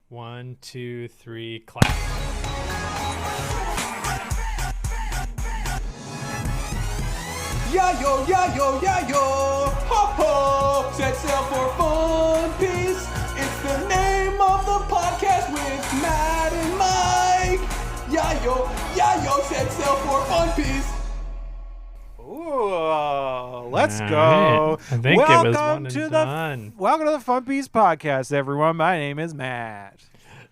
1, 2, 3, clap. Yeah yo, ho ho, set sail for Fun Piece. It's the name of the podcast with Matt and Mike. Yeah yo, set sail for Fun Piece. Ooh, let's go. I think it was one and done. Welcome to the Fun Piece podcast, everyone. My name is Matt.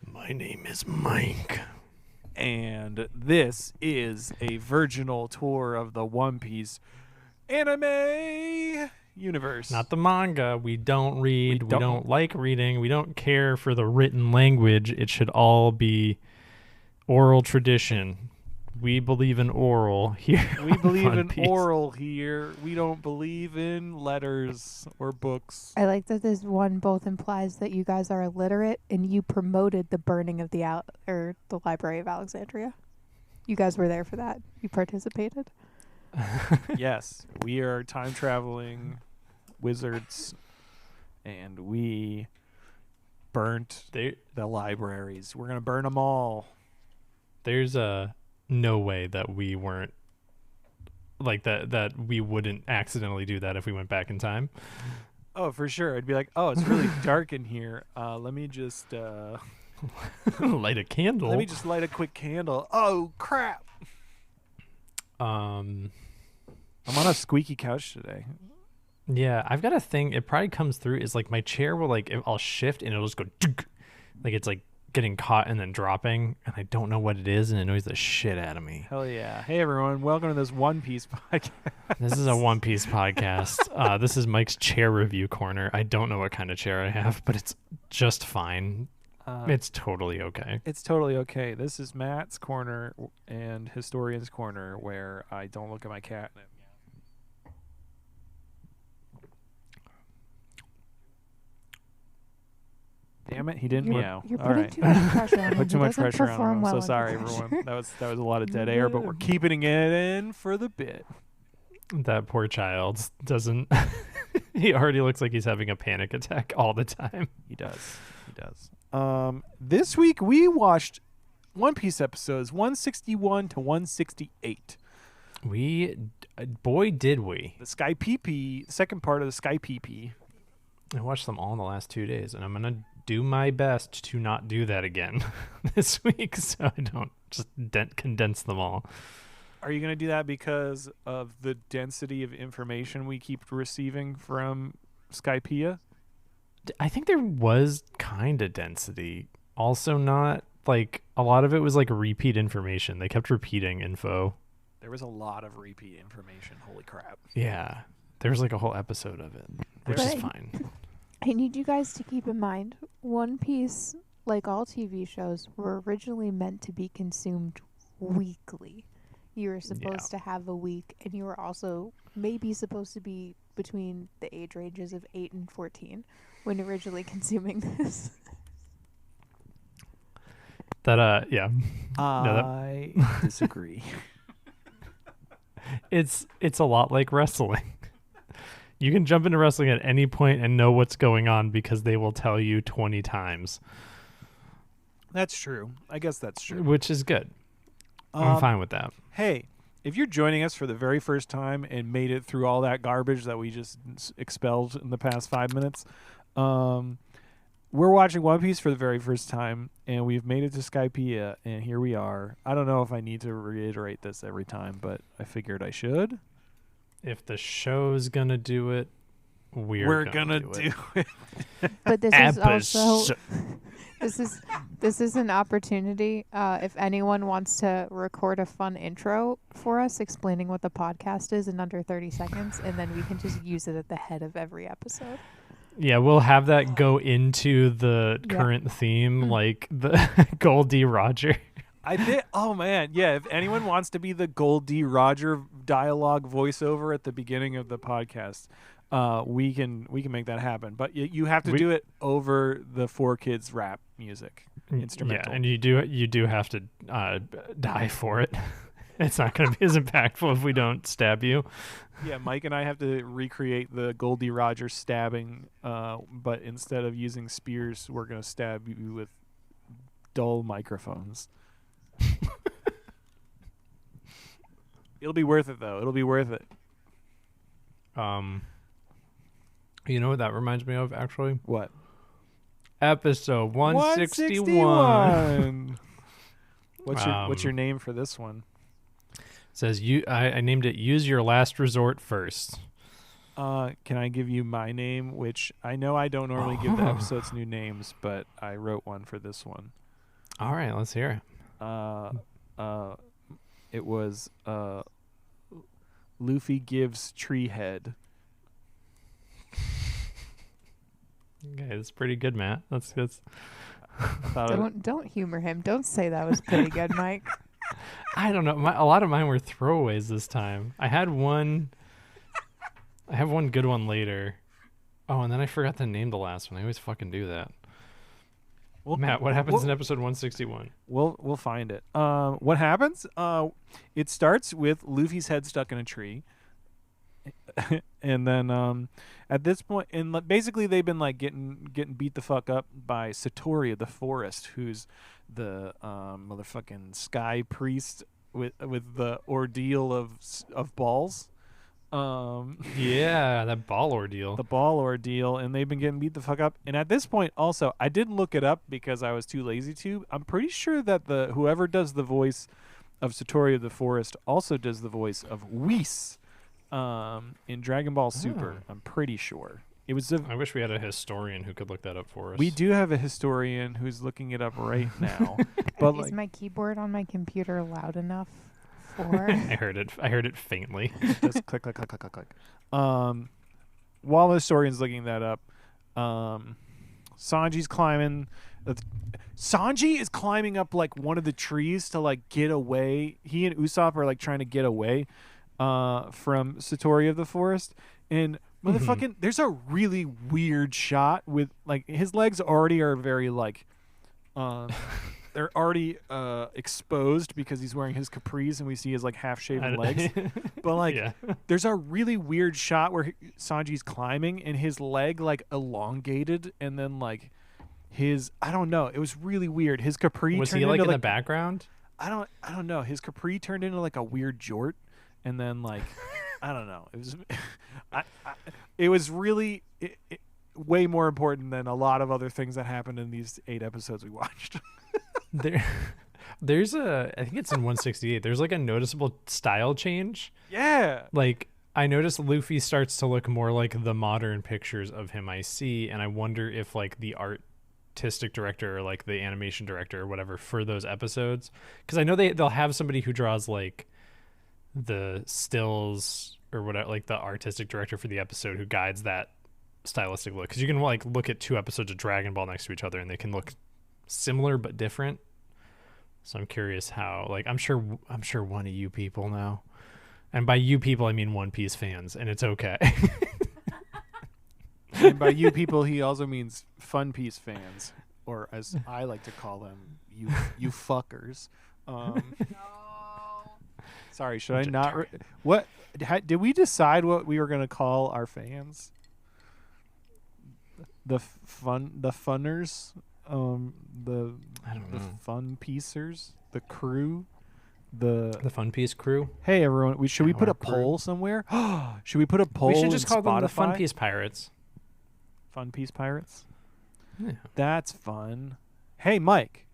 My name is Mike. And this is a virginal tour of the One Piece anime universe. Not the manga. We don't read. We We don't. don't like reading. We don't care for the written language. It should all be oral tradition. We believe in oral here. We on believe One in Piece. oral here. We don't believe in letters or books. I like that this one both implies that you guys are illiterate and you promoted the burning of the Library of Alexandria. You guys were there for that. You participated. Yes, we are time traveling wizards, and we burnt the libraries. We're gonna burn them all. There's no way that we weren't like that we wouldn't accidentally do that if we went back in time. Oh, for sure. I'd be like, oh, it's really dark in here. Let me just Light a candle. let me just light a quick candle. Oh crap! Um I'm on a squeaky couch today. Yeah, I've got a thing. It probably comes through. Is like my chair will I'll shift and it'll just go like it's like getting caught and then dropping, and I don't know what it is, and it annoys the shit out of me. Hell yeah! Hey everyone, welcome to this One Piece podcast. This is a One Piece podcast. This is Mike's chair review corner. I don't know what kind of chair I have, but it's just fine. It's totally okay. It's totally okay. This is Matt's corner and Historian's corner, where I don't look at my cat. Damn it, he didn't meow. You're All putting right. too much pressure on him. Put too He much doesn't pressure on perform him. I'm well so under sorry, pressure. everyone. That was a lot of dead air, but we're keeping it in for the bit. That poor child doesn't. He already looks like he's having a panic attack all the time. He does. This week we watched One Piece episodes 161 to 168. Boy, did we. The Skypiea, the second part of the Skypiea. I watched them all in the last 2 days, and I'm going to do my best to not do that again this week, so I don't just condense them all. Are you going to do that because of the density of information we keep receiving from Skypiea? I think there was kind of density. Also not, like, a lot of it was, like, repeat information. They kept repeating info. There was a lot of repeat information. Holy crap. Yeah. There was, like, a whole episode of it, which is fine. I need you guys to keep in mind, One Piece, like all TV shows, were originally meant to be consumed weekly. You were supposed to have a week, and you were also maybe supposed to be between the age ranges of 8 and 14 when originally consuming this. Yeah. I disagree. It's a lot like wrestling. You can jump into wrestling at any point and know what's going on because they will tell you 20 times. That's true. I guess that's true. Which is good. I'm fine with that. Hey, if you're joining us for the very first time and made it through all that garbage that we just expelled in the past 5 minutes, we're watching One Piece for the very first time, and we've made it to Skypiea, and here we are. I don't know if I need to reiterate this every time, but I figured I should. If the show's gonna do it, we're gonna do it. But this is also this is an opportunity. If anyone wants to record a fun intro for us explaining what the podcast is in under 30 seconds, and then we can just use it at the head of every episode. Yeah, we'll have that go into the current theme, like the Goldie Roger. Oh man, yeah. If anyone wants to be the Goldie Roger dialogue voiceover at the beginning of the podcast, we can make that happen. But you have to do it over the 4Kids rap music instrumental. Yeah, and you do have to die for it. It's not going to be as impactful if we don't stab you. Yeah, Mike and I have to recreate the Goldie Roger stabbing, but instead of using spears, we're going to stab you with dull microphones. It'll be worth it, though. It'll be worth it. You know what that reminds me of, actually? What? Episode 161. What's your name for this one? It says I named it Use Your Last Resort First. Can I give you my name, which I know I don't normally give the episodes new names, but I wrote one for this one. All right, let's hear it. It was Luffy gives tree head. Okay, that's pretty good, Matt. That's Don't humor him. Don't say that was pretty good, Mike. I don't know. A lot of mine were throwaways this time. I have one good one later. Oh, and then I forgot to name the last one. I always fucking do that. Matt, what happens in episode 161? We'll find it. What happens? It starts with Luffy's head stuck in a tree. And then at this point, and basically they've been like getting beat the fuck up by Satori of the forest, who's the motherfucking sky priest with the ordeal of balls. Yeah, that ball ordeal. The ball ordeal, and they've been getting beat the fuck up. And at this point, also, I didn't look it up because I was too lazy to. I'm pretty sure that whoever does the voice of Satori of the Forest also does the voice of Whis in Dragon Ball Super. I'm pretty sure. It was. I wish we had a historian who could look that up for us. We do have a historian who's looking it up right now. But Is my keyboard on my computer loud enough? I heard it faintly. Just click, click, click, click, click, click. While the historian's looking that up, Sanji's climbing. Sanji is climbing up like one of the trees to like get away. He and Usopp are like trying to get away from Satori of the Forest, and motherfucking, there's a really weird shot with like his legs already are very like. They're already exposed because he's wearing his capris and we see his like half-shaven legs. But like, there's a really weird shot where Sanji's climbing and his leg like elongated, and then like I don't know. It was really weird. His capri was turned he like into, in the background? I don't know. His capri turned into like a weird jort, and then like I don't know. It was it was really way more important than a lot of other things that happened in these 8 episodes we watched. There's I think it's in 168. There's like a noticeable style change. Yeah. Like I noticed Luffy starts to look more like the modern pictures of him I see, and I wonder if like the artistic director or like the animation director or whatever for those episodes, because I know they'll have somebody who draws like the stills or whatever, like the artistic director for the episode who guides that stylistic look, because you can like look at 2 episodes of Dragon Ball next to each other and they can look similar but different. So I'm curious how, like, I'm sure one of you people know, and by you people I mean One Piece fans, and it's okay. And by you people he also means Fun Piece fans, or as I like to call them, you fuckers. No. Sorry, should I not? What did we decide what we were gonna call our fans? The funners. I don't know. The fun piecers, the crew, the Fun Piece crew. Hey everyone, should we put a crew. poll somewhere? Should we put a poll? We should just call them the Fun Spotify? Piece Pirates. Fun Piece Pirates. Yeah. That's fun. Hey Mike,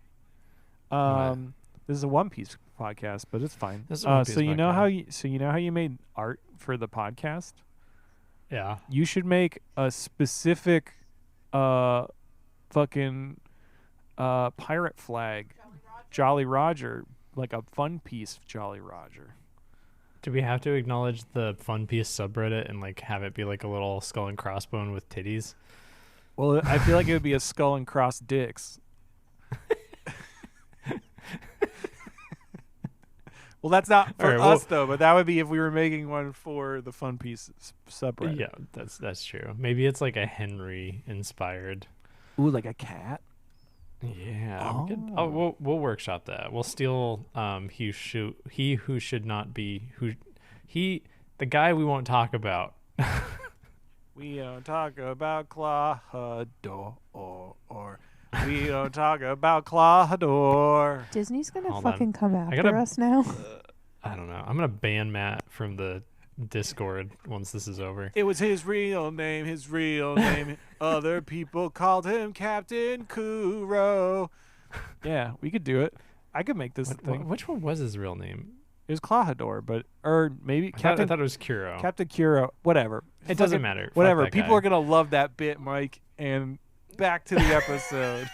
What? this is a One Piece podcast, but it's fine. This is a One Piece so you know podcast. how you made art for the podcast? Yeah. You should make a specific fucking pirate flag, Jolly Roger, like a Fun Piece Jolly Roger. Do we have to acknowledge the Fun Piece subreddit and like have it be like a little skull and crossbone with titties? Well, I feel like it would be a skull and cross dicks. Well, that's not for us though, but that would be if we were making one for the Fun Piece subreddit. Yeah, that's true. Maybe it's like a Henry inspired. Ooh, like a cat. Yeah. We'll workshop that. We'll steal he who should not be the guy we won't talk about. We don't talk about Claudio or We don't talk about Clawdor. Disney's gonna Hold on. fucking come after gotta- us now. I don't know. I'm gonna ban Matt from the Discord once this is over. It was his real name, his real name. Other people called him Captain Kuro. Yeah, we could do it. I could make this thing. Which one was his real name? It was Clawdor, but or maybe I thought it was Kuro. Captain Kuro. Whatever. It doesn't Fucking- matter. Fuck Whatever. that People guy. are gonna love that bit, Mike. And back to the episode.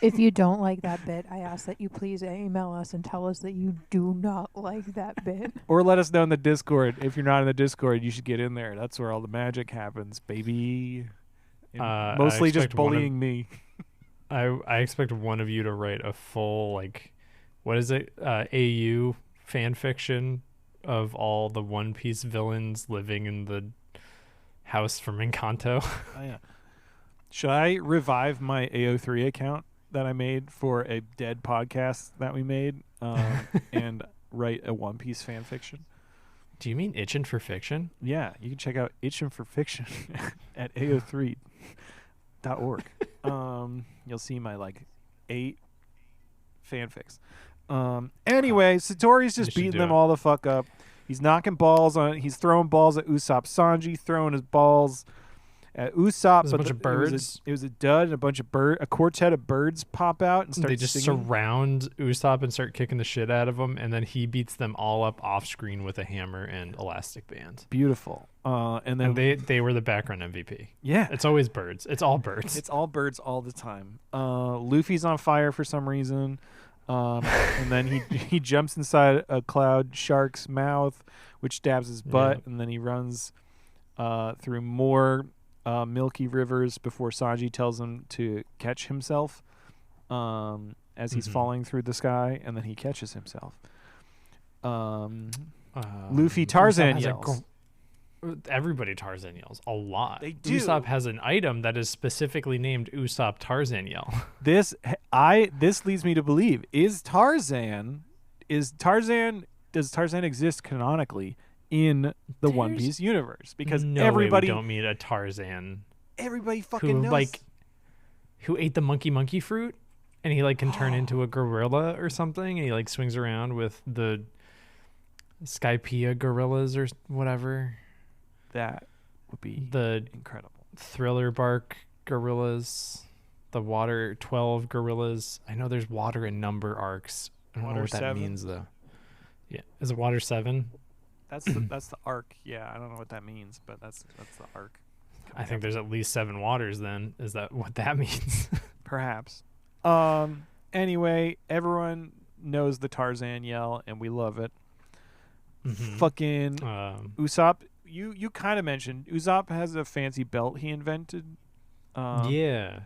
If you don't like that bit, I ask that you please email us and tell us that you do not like that bit. Or let us know in the Discord. If you're not in the Discord, you should get in there. That's where all the magic happens, baby. And I mostly just expect one of- bullying me. I expect one of you to write a full what is it? AU fan fiction of all the One Piece villains living in the house from Encanto. Oh, yeah. Should I revive my AO3 account that I made for a dead podcast that we made and write a One Piece fan fiction? Do you mean itching for fiction? Yeah, you can check out Itchin' for Fiction at AO3.org. You'll see my 8 fanfics. Anyway, Satori's You just should beating do them it. all the fuck up. He's knocking balls on. He's throwing balls at Usopp. Sanji throwing his balls at Usopp. There's a bunch of birds. It was a dud, and a quartet of birds pop out and start They just singing. surround Usopp and start kicking the shit out of him, and then he beats them all up off screen with a hammer and elastic bands. Beautiful. And then And they were the background MVP. yeah, It's always birds. It's all birds. it's all birds all the time. Luffy's on fire for some reason. And then he jumps inside a cloud shark's mouth, which stabs his butt, and then he runs through more milky rivers before Sanji tells him to catch himself as he's falling through the sky, and then he catches himself. Luffy Tarzan Usopp has a yells. Everybody Tarzan yells a lot. They do. Usopp has an item that is specifically named Usopp Tarzan yell. This leads me to believe does Tarzan exist canonically in the One There's Piece universe? Because no everybody way we don't meet a Tarzan fucking who knows. who ate the monkey fruit, and he can turn into a gorilla or something, and he swings around with the Skypiea gorillas or whatever. That would be The incredible. Thriller Bark gorillas, the Water 12 gorillas. I know there's water and number arcs. I don't know Water what that 7? means though. Yeah, is it Water 7? That's the arc. Yeah, I don't know what that means, but that's the arc. I think there's at least 7 waters then. Is that what that means? Perhaps. Anyway, everyone knows the Tarzan yell, and we love it. Mhm. Fucking Usopp. You kind of mentioned Usopp has a fancy belt he invented. Yeah.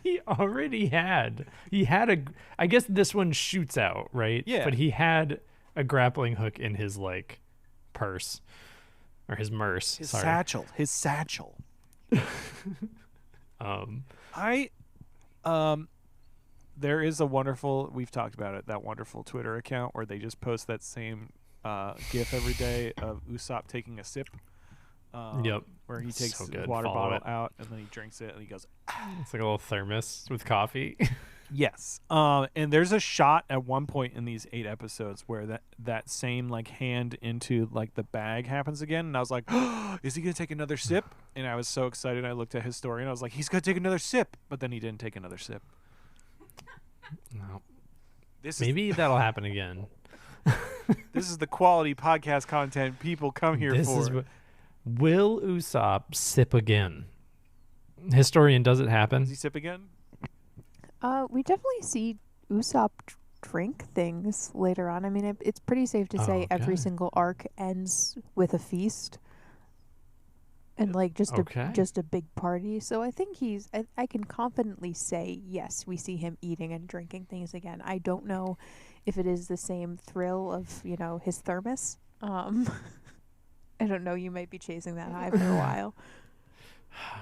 He already had. He had I guess this one shoots out, right? Yeah. But he had a grappling hook in his purse or his merce. His sorry. satchel. His satchel. There is a wonderful, we've talked about it, that wonderful Twitter account where they just post that same GIF every day of Usopp taking a sip. Yep. Where he takes So his good. water Follow bottle it. out and then he drinks it and he goes, It's like a little thermos with coffee. yes. And there's a shot at one point in these 8 episodes where that same hand into the bag happens again, and I was like, oh, is he gonna take another sip? And I was so excited. I looked at Historian. I was like, he's gonna take another sip, but then he didn't take another sip. No. This Maybe that'll happen again. this is the quality podcast content people come here This for. is will Usopp sip again? Historian, does it happen? Does he sip again? We definitely see Usopp drink things later on. I mean, it's pretty safe to say every Okay. single arc ends with a feast and Okay. just a big party. So I think I can confidently say yes, we see him eating and drinking things again. I don't know if it is the same thrill of his thermos. I don't know. You might be chasing that high for a while.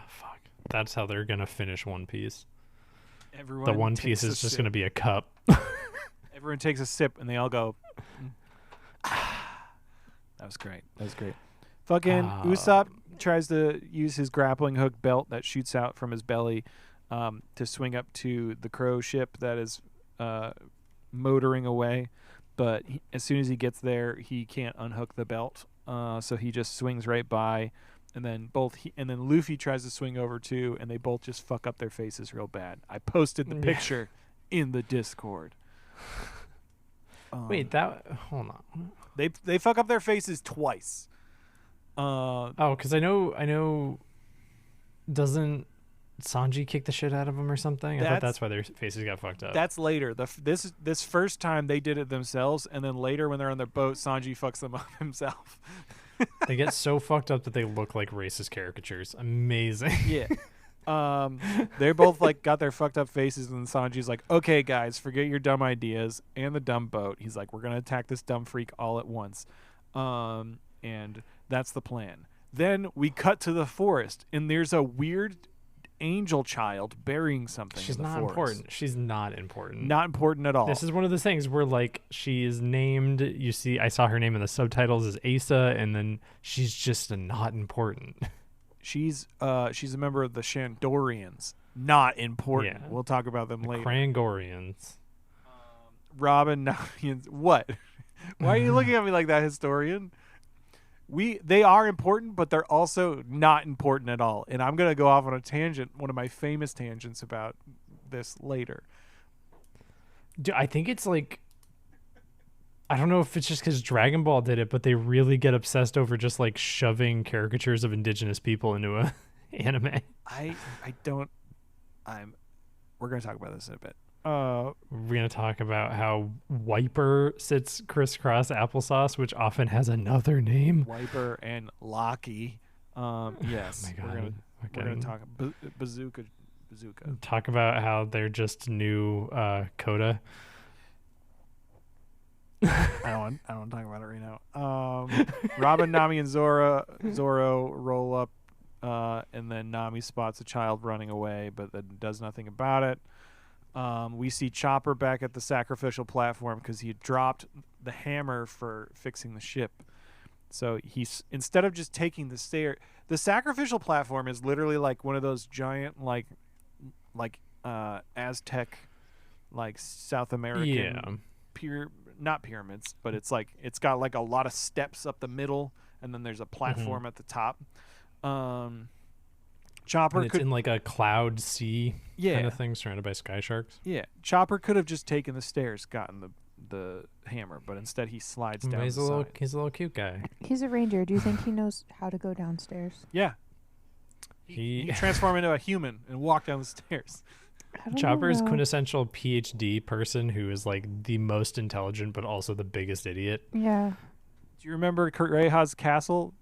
Fuck. That's how they're gonna finish One Piece. Everyone The One takes Piece a is just sip. gonna be a cup. Everyone takes a sip and they all go. That was great. Fucking Usopp tries to use his grappling hook belt that shoots out from his belly to swing up to the crow ship that is motoring away. But as soon as he gets there, he can't unhook the belt. So he just swings right by. And then then Luffy tries to swing over too, and they both just fuck up their faces real bad. I posted the picture in the Discord. Wait, hold on. They fuck up their faces twice. Because I know. Doesn't Sanji kick the shit out of them or something? I thought that's why their faces got fucked up. That's later. This first time they did it themselves, and then later when they're on their boat, Sanji fucks them up himself. They get so fucked up that they look like racist caricatures. Amazing. Yeah. They both like got their fucked up faces, and Sanji's like, "Okay, guys, forget your dumb ideas and the dumb boat." He's like, "We're gonna attack this dumb freak all at once," and that's the plan. Then we cut to the forest, and there's a weird angel child burying something. She's in the not forest. important. She's not important. Not important at all. This is one of those things where like she is named. You see, I saw her name in the subtitles as Asa, and then she's just not important. She's a member of the Shandorians. Not important. Yeah. We'll talk about them The later. Krangorians. Robin, what? Why are you looking at me like that, historian? They are important, but they're also not important at all. And I'm going to go off on a tangent, one of my famous tangents about this later. Dude, I think it's like, I don't know if it's just because Dragon Ball did it, but they really get obsessed over just like shoving caricatures of indigenous people into a anime. We're going to talk about this in a bit. We're going to talk about how Wiper sits crisscross applesauce, which often has another name. Wiper and Locky. Yes. Oh my God. We're going to talk Bazooka. Talk about how they're just new Coda. I don't want to talk about it right now. Robin, Nami, and Zoro roll up, and then Nami spots a child running away, but then does nothing about it. We see Chopper back at the sacrificial platform because he had dropped the hammer for fixing the ship. So he's, instead of just taking the stair, the sacrificial platform is literally like one of those giant like Aztec, like South American not pyramids, but it's got like a lot of steps up the middle, and then there's a platform at the top. Chopper and it's in like a cloud sea kind of thing, surrounded by sky sharks. Yeah, Chopper could have just taken the stairs, gotten the hammer, but instead he slides down. He's a little cute guy. He's a ranger. Do you think he knows how to go downstairs? Yeah. He transform into a human and walk down the stairs. Chopper is quintessential PhD person who is like the most intelligent but also the biggest idiot. Yeah. Do you remember Kurt Reha's castle?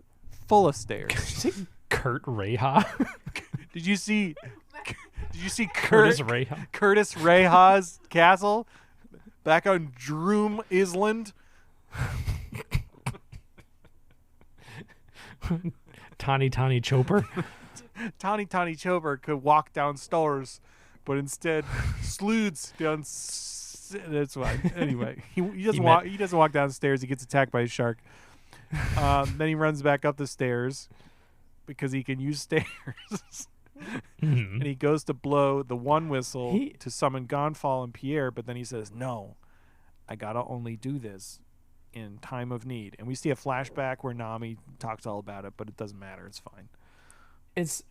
Full of stairs. Kurt Reha? Did you see Curtis Reha? Curtis Reha's castle back on Droom Island? Tawny Chopper. Tawny Chopper could walk downstairs, but instead sleuds down. That's fine. Anyway, he doesn't walk downstairs. He gets attacked by a shark. Then he runs back up the stairs because he can use stairs. And he goes to blow the one whistle to summon Gan Fall and Pierre, but then he says, "No, I gotta only do this in time of need." And we see a flashback where Nami talks all about it, but it doesn't matter. It's fine.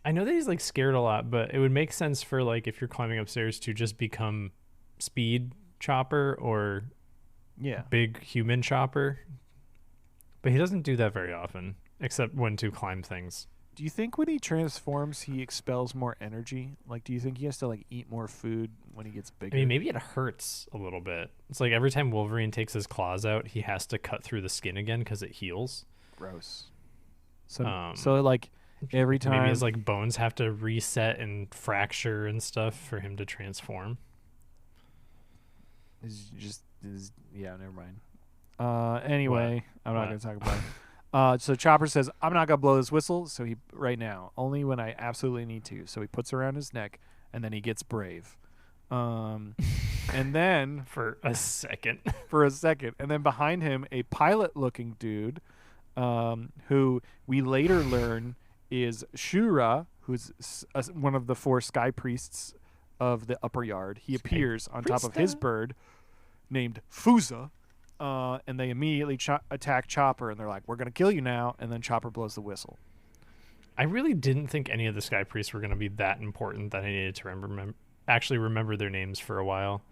I know that he's like scared a lot, but it would make sense for like if you're climbing upstairs to just become Speed Chopper or Big Human Chopper. But he doesn't do that very often, except when to climb things. Do you think when he transforms, he expels more energy? Like, do you think he has to like eat more food when he gets bigger? I mean, maybe it hurts a little bit. It's like every time Wolverine takes his claws out, he has to cut through the skin again because it heals. Gross. So like every time, maybe his like bones have to reset and fracture and stuff for him to transform. Never mind. Anyway, I'm not going to talk about it. So Chopper says, "I'm not going to blow this whistle." So right now, only when I absolutely need to. So he puts it around his neck, and then he gets brave. And then for a second, and then behind him, a pilot-looking dude, who we later learn is Shura, who's one of the 4 sky priests of the upper yard. He appears on top of Skypiea. his bird named Fuza, and they immediately attack Chopper, and they're like, we're going to kill you now, and then Chopper blows the whistle. I really didn't think any of the Sky Priests were going to be that important that I needed to actually remember their names for a while.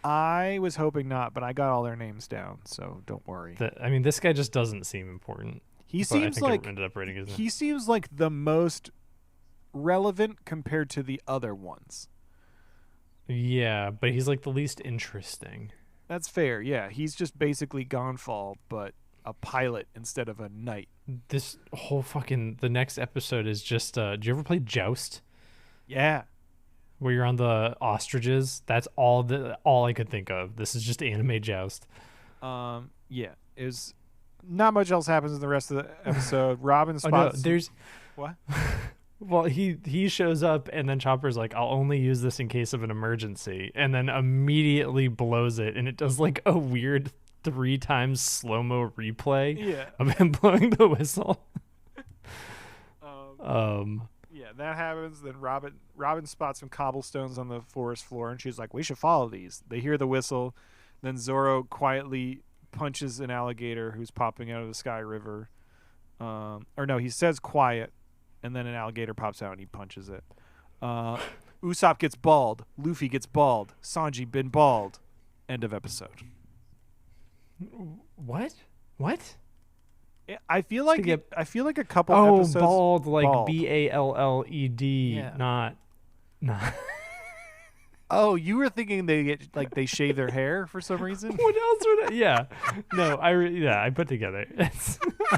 I was hoping not, but I got all their names down, so don't worry. This guy just doesn't seem important. He But seems I think like I ended up rating his name. he seems like the most relevant compared to the other ones. Yeah, but he's like the least interesting. That's fair. Yeah, he's just basically Gan Fall, but a pilot instead of a knight. This whole the next episode is just do you ever play Joust? Yeah. Where you're on the ostriches? That's all I could think of. This is just anime Joust. Yeah. Is not much else happens in the rest of the episode. Robin spots. There's what? Well, he shows up and then Chopper's like, I'll only use this in case of an emergency, and then immediately blows it, and it does like a weird 3 times slow-mo replay of him blowing the whistle. Yeah, that happens. Then Robin spots some cobblestones on the forest floor, and she's like, we should follow these. They hear the whistle. Then Zoro quietly punches an alligator who's popping out of the Sky River. Or no, he says quiet, and then an alligator pops out and he punches it. Usopp gets bald. Luffy gets bald. Sanji been bald. End of episode. What? I feel like a couple Oh, episodes. bald, like bald. Balled, Yeah. not. Oh, you were thinking they shave their hair for some reason? What else would I? Yeah, no, I put together. I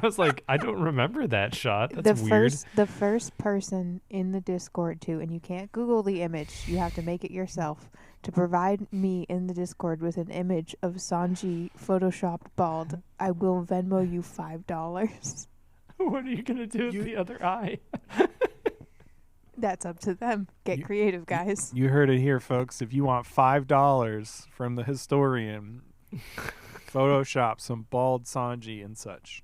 was like, I don't remember that shot. That's weird. The first person in the Discord too, and you can't Google the image. You have to make it yourself. To provide me in the Discord with an image of Sanji photoshopped bald, I will Venmo you $5. What are you gonna do with the other eye? That's up to them. Get creative, guys. You heard it here, folks. If you want $5 from the historian, Photoshop some bald Sanji and such.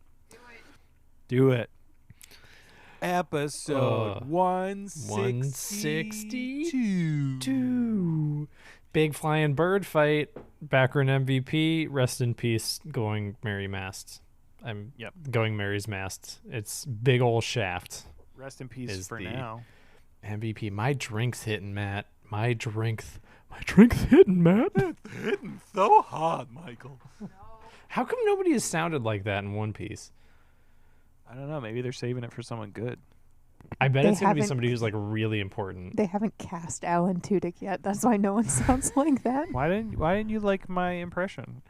Do it. Episode 162. Big flying bird fight. Background MVP. Rest in peace. Going Mary Mast. Going Mary's Mast. It's big ol' Shaft. Rest in peace for now. MVP. My drink's hitting, Matt. My drink's hitting, Matt. It's hitting so hard, Michael. How come nobody has sounded like that in One Piece? I don't know. Maybe they're saving it for someone good. I bet They it's going to be haven't- somebody who's like really important. They haven't cast Alan Tudyk yet. That's why no one sounds like that. Why didn't you like my impression?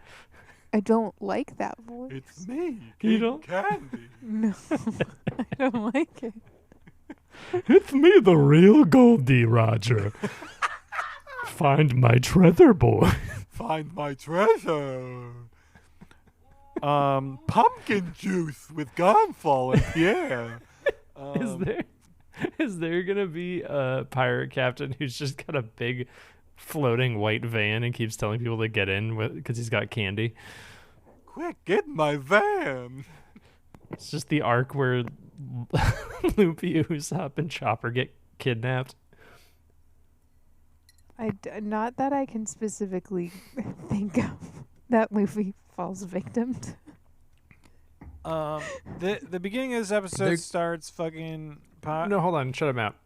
I don't like that voice. It's me. You don't? Candy. No, I don't like it. It's me, the real Goldie Roger. Find my treasure, boy. Find my treasure. Pumpkin juice with Gan Fall and Pierre. Is there gonna be a pirate captain who's just got a big floating white van and keeps telling people to get in because he's got candy? Quick, get in my van. It's just the arc where Luffy, Usopp, and Chopper get kidnapped. Not that I can specifically think of that Luffy falls victim to. The beginning of this episode starts fucking. No, hold on, shut him out.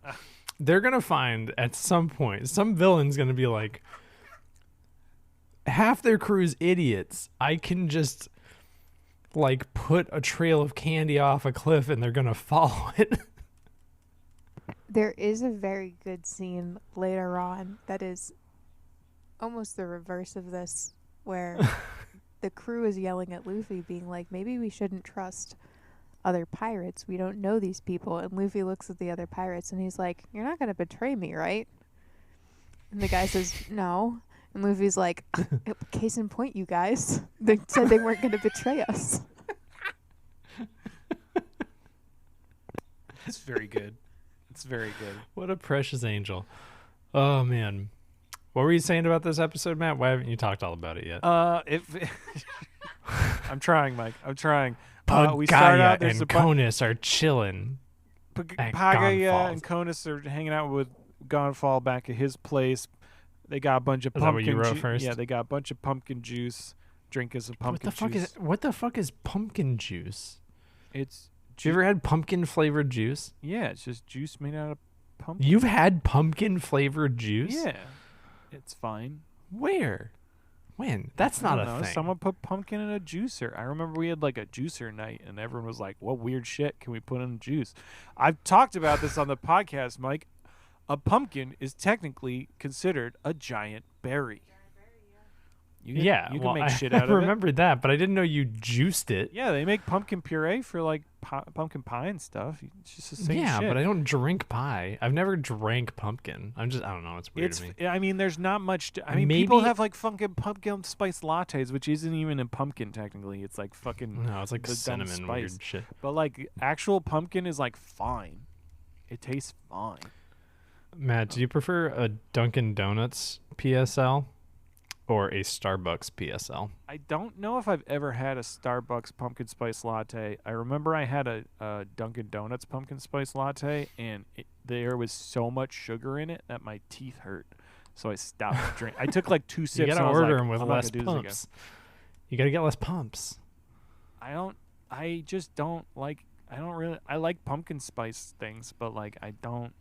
They're gonna find at some point some villain's gonna be like, half their crew's idiots. I can just like put a trail of candy off a cliff and they're gonna follow it. There is a very good scene later on that is almost the reverse of this, where the crew is yelling at Luffy, being like, maybe we shouldn't trust other pirates. We don't know these people. And Luffy looks at the other pirates and he's like, you're not going to betray me, right? And the guy says, no. And Luffy's like, case in point, you guys. They said they weren't going to betray us. It's very good. It's very good. What a precious angel. Oh man. What were you saying about this episode, Matt? Why haven't you talked all about it yet? I'm trying, Mike. I'm trying. We start Pagaya out. There's and Konus are chilling. at Gan Pagaya Fall. and Konus are hanging out with Gan Fall back at his place. They got a bunch of Is that what you pumpkin wrote first? Yeah, they got a bunch of pumpkin juice. Drink as a pumpkin juice. What the fuck is pumpkin juice? It's Have you ever had pumpkin flavored juice? yeah, it's just juice made out of pumpkin. You've had pumpkin flavored juice? Yeah, it's fine. Where? When? That's not I a don't know. thing. Someone put pumpkin in a juicer. I remember we had like a juicer night, and everyone was like, "What weird shit can we put in juice?" I've talked about this on the podcast, Mike. A pumpkin is technically considered a giant berry. You can make shit out of I it. remember that, but I didn't know you juiced it. Yeah, they make pumpkin puree for like pumpkin pie and stuff. It's just the same shit. Yeah, but I don't drink pie. I've never drank pumpkin. I don't know. It's weird to me. I mean, there's not much. People Maybe- have like fucking pumpkin spice lattes, which isn't even a pumpkin technically. It's like fucking. No, it's like the dumb cinnamon spice. weird shit. But like actual pumpkin is like fine. It tastes fine. Matt, do you prefer a Dunkin' Donuts PSL or a Starbucks PSL? I don't know if I've ever had a Starbucks pumpkin spice latte. I remember I had a Dunkin' Donuts pumpkin spice latte, and there was so much sugar in it that my teeth hurt. So I stopped drinking. I took like 2 sips. You and gotta I was order like, them with I'm not less gonna do this again. pumps. You gotta get less pumps. I just don't like. I like pumpkin spice things, but like I don't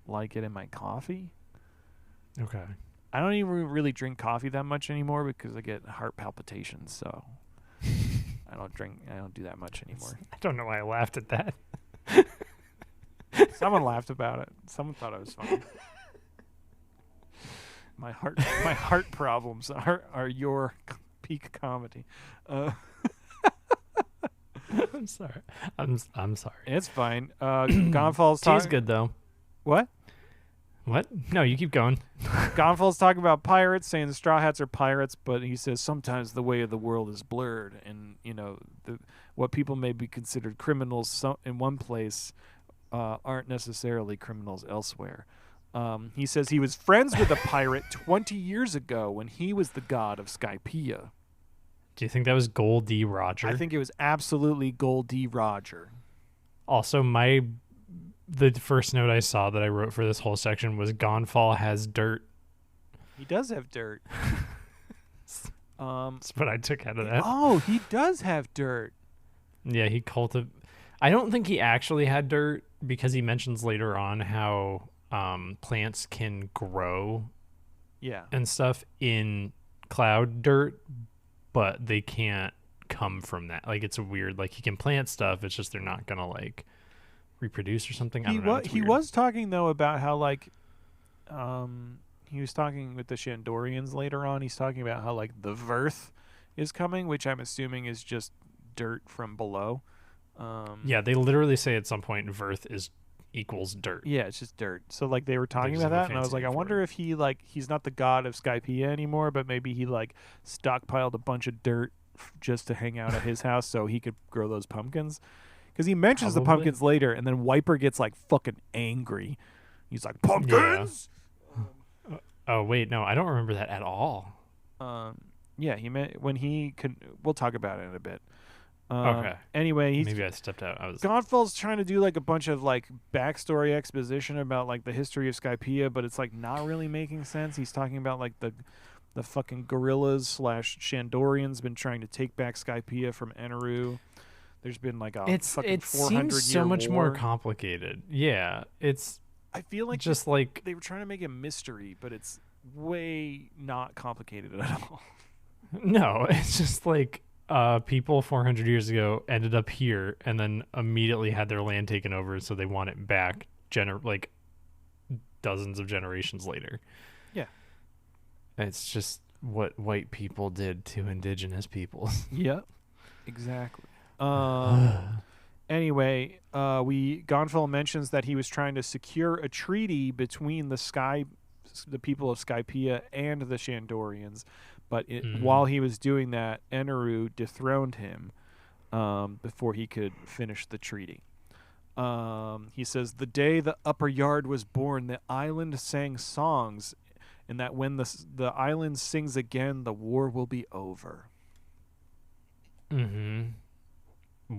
like it in my coffee. Okay. I don't even really drink coffee that much anymore because I get heart palpitations. So I don't do that much anymore. I don't know why I laughed at that. Someone laughed about it. Someone thought it was funny. My heart problems are your peak comedy. I'm sorry. I'm sorry. It's fine. Gan Fall's Tea's talking. good though. What? What? No, you keep going. Gan Fall's talking about pirates, saying the Straw Hats are pirates, but he says sometimes the way of the world is blurred, and what people may be considered criminals in one place aren't necessarily criminals elsewhere. He says he was friends with a pirate 20 years ago when he was the god of Skypiea. Do you think that was Gold D. Roger? I think it was absolutely Gold D. Roger. Also, the first note I saw that I wrote for this whole section was Gan Fall has dirt. He does have dirt. That's what I took out of that. Oh, he does have dirt. Yeah, he I don't think he actually had dirt because he mentions later on how plants can grow Yeah. and stuff in cloud dirt, but they can't come from that. Like, it's weird. Like, he can plant stuff. It's just they're not gonna like reproduce or something. I don't know. He was talking though about how like he was talking with the Shandorians later on. He's talking about how like the Verth is coming, which I'm assuming is just dirt from below. Yeah, they literally say at some point Verth equals dirt. Yeah, it's just dirt. So like they were talking just about have a that, and I was fancy like, I name for wonder if he's not the god of Skypiea anymore, but maybe he like stockpiled a bunch of dirt just to hang out at his house so he could grow those pumpkins. Because he mentions the Probably. pumpkins later, and then Wiper gets like fucking angry. He's like, pumpkins. Oh wait, no, I don't remember that at all. Yeah, he meant when he could. We'll talk about it in a bit. Okay. Anyway, he's Maybe I stepped out. Gan Fall's trying to do like a bunch of like backstory exposition about like the history of Skypiea, but it's like not really making sense. He's talking about like the fucking gorillas / Shandorians been trying to take back Skypiea from Eneru. There's been like a fucking 400 seems year so much war. more complicated. Yeah, it's I feel like just like they were trying to make a mystery, but it's way not complicated at all. no, it's just like people 400 years ago ended up here and then immediately had their land taken over, so they want it back. Like dozens of generations later. Yeah, it's just what white people did to indigenous peoples. Yep, exactly. Anyway, Gan Fall mentions that he was trying to secure a treaty between the people of Skypiea and the Shandorians, but while he was doing that, Eneru dethroned him before he could finish the treaty. He says, the day the upper yard was born, the island sang songs, and that when the island sings again, the war will be over. Mm-hmm.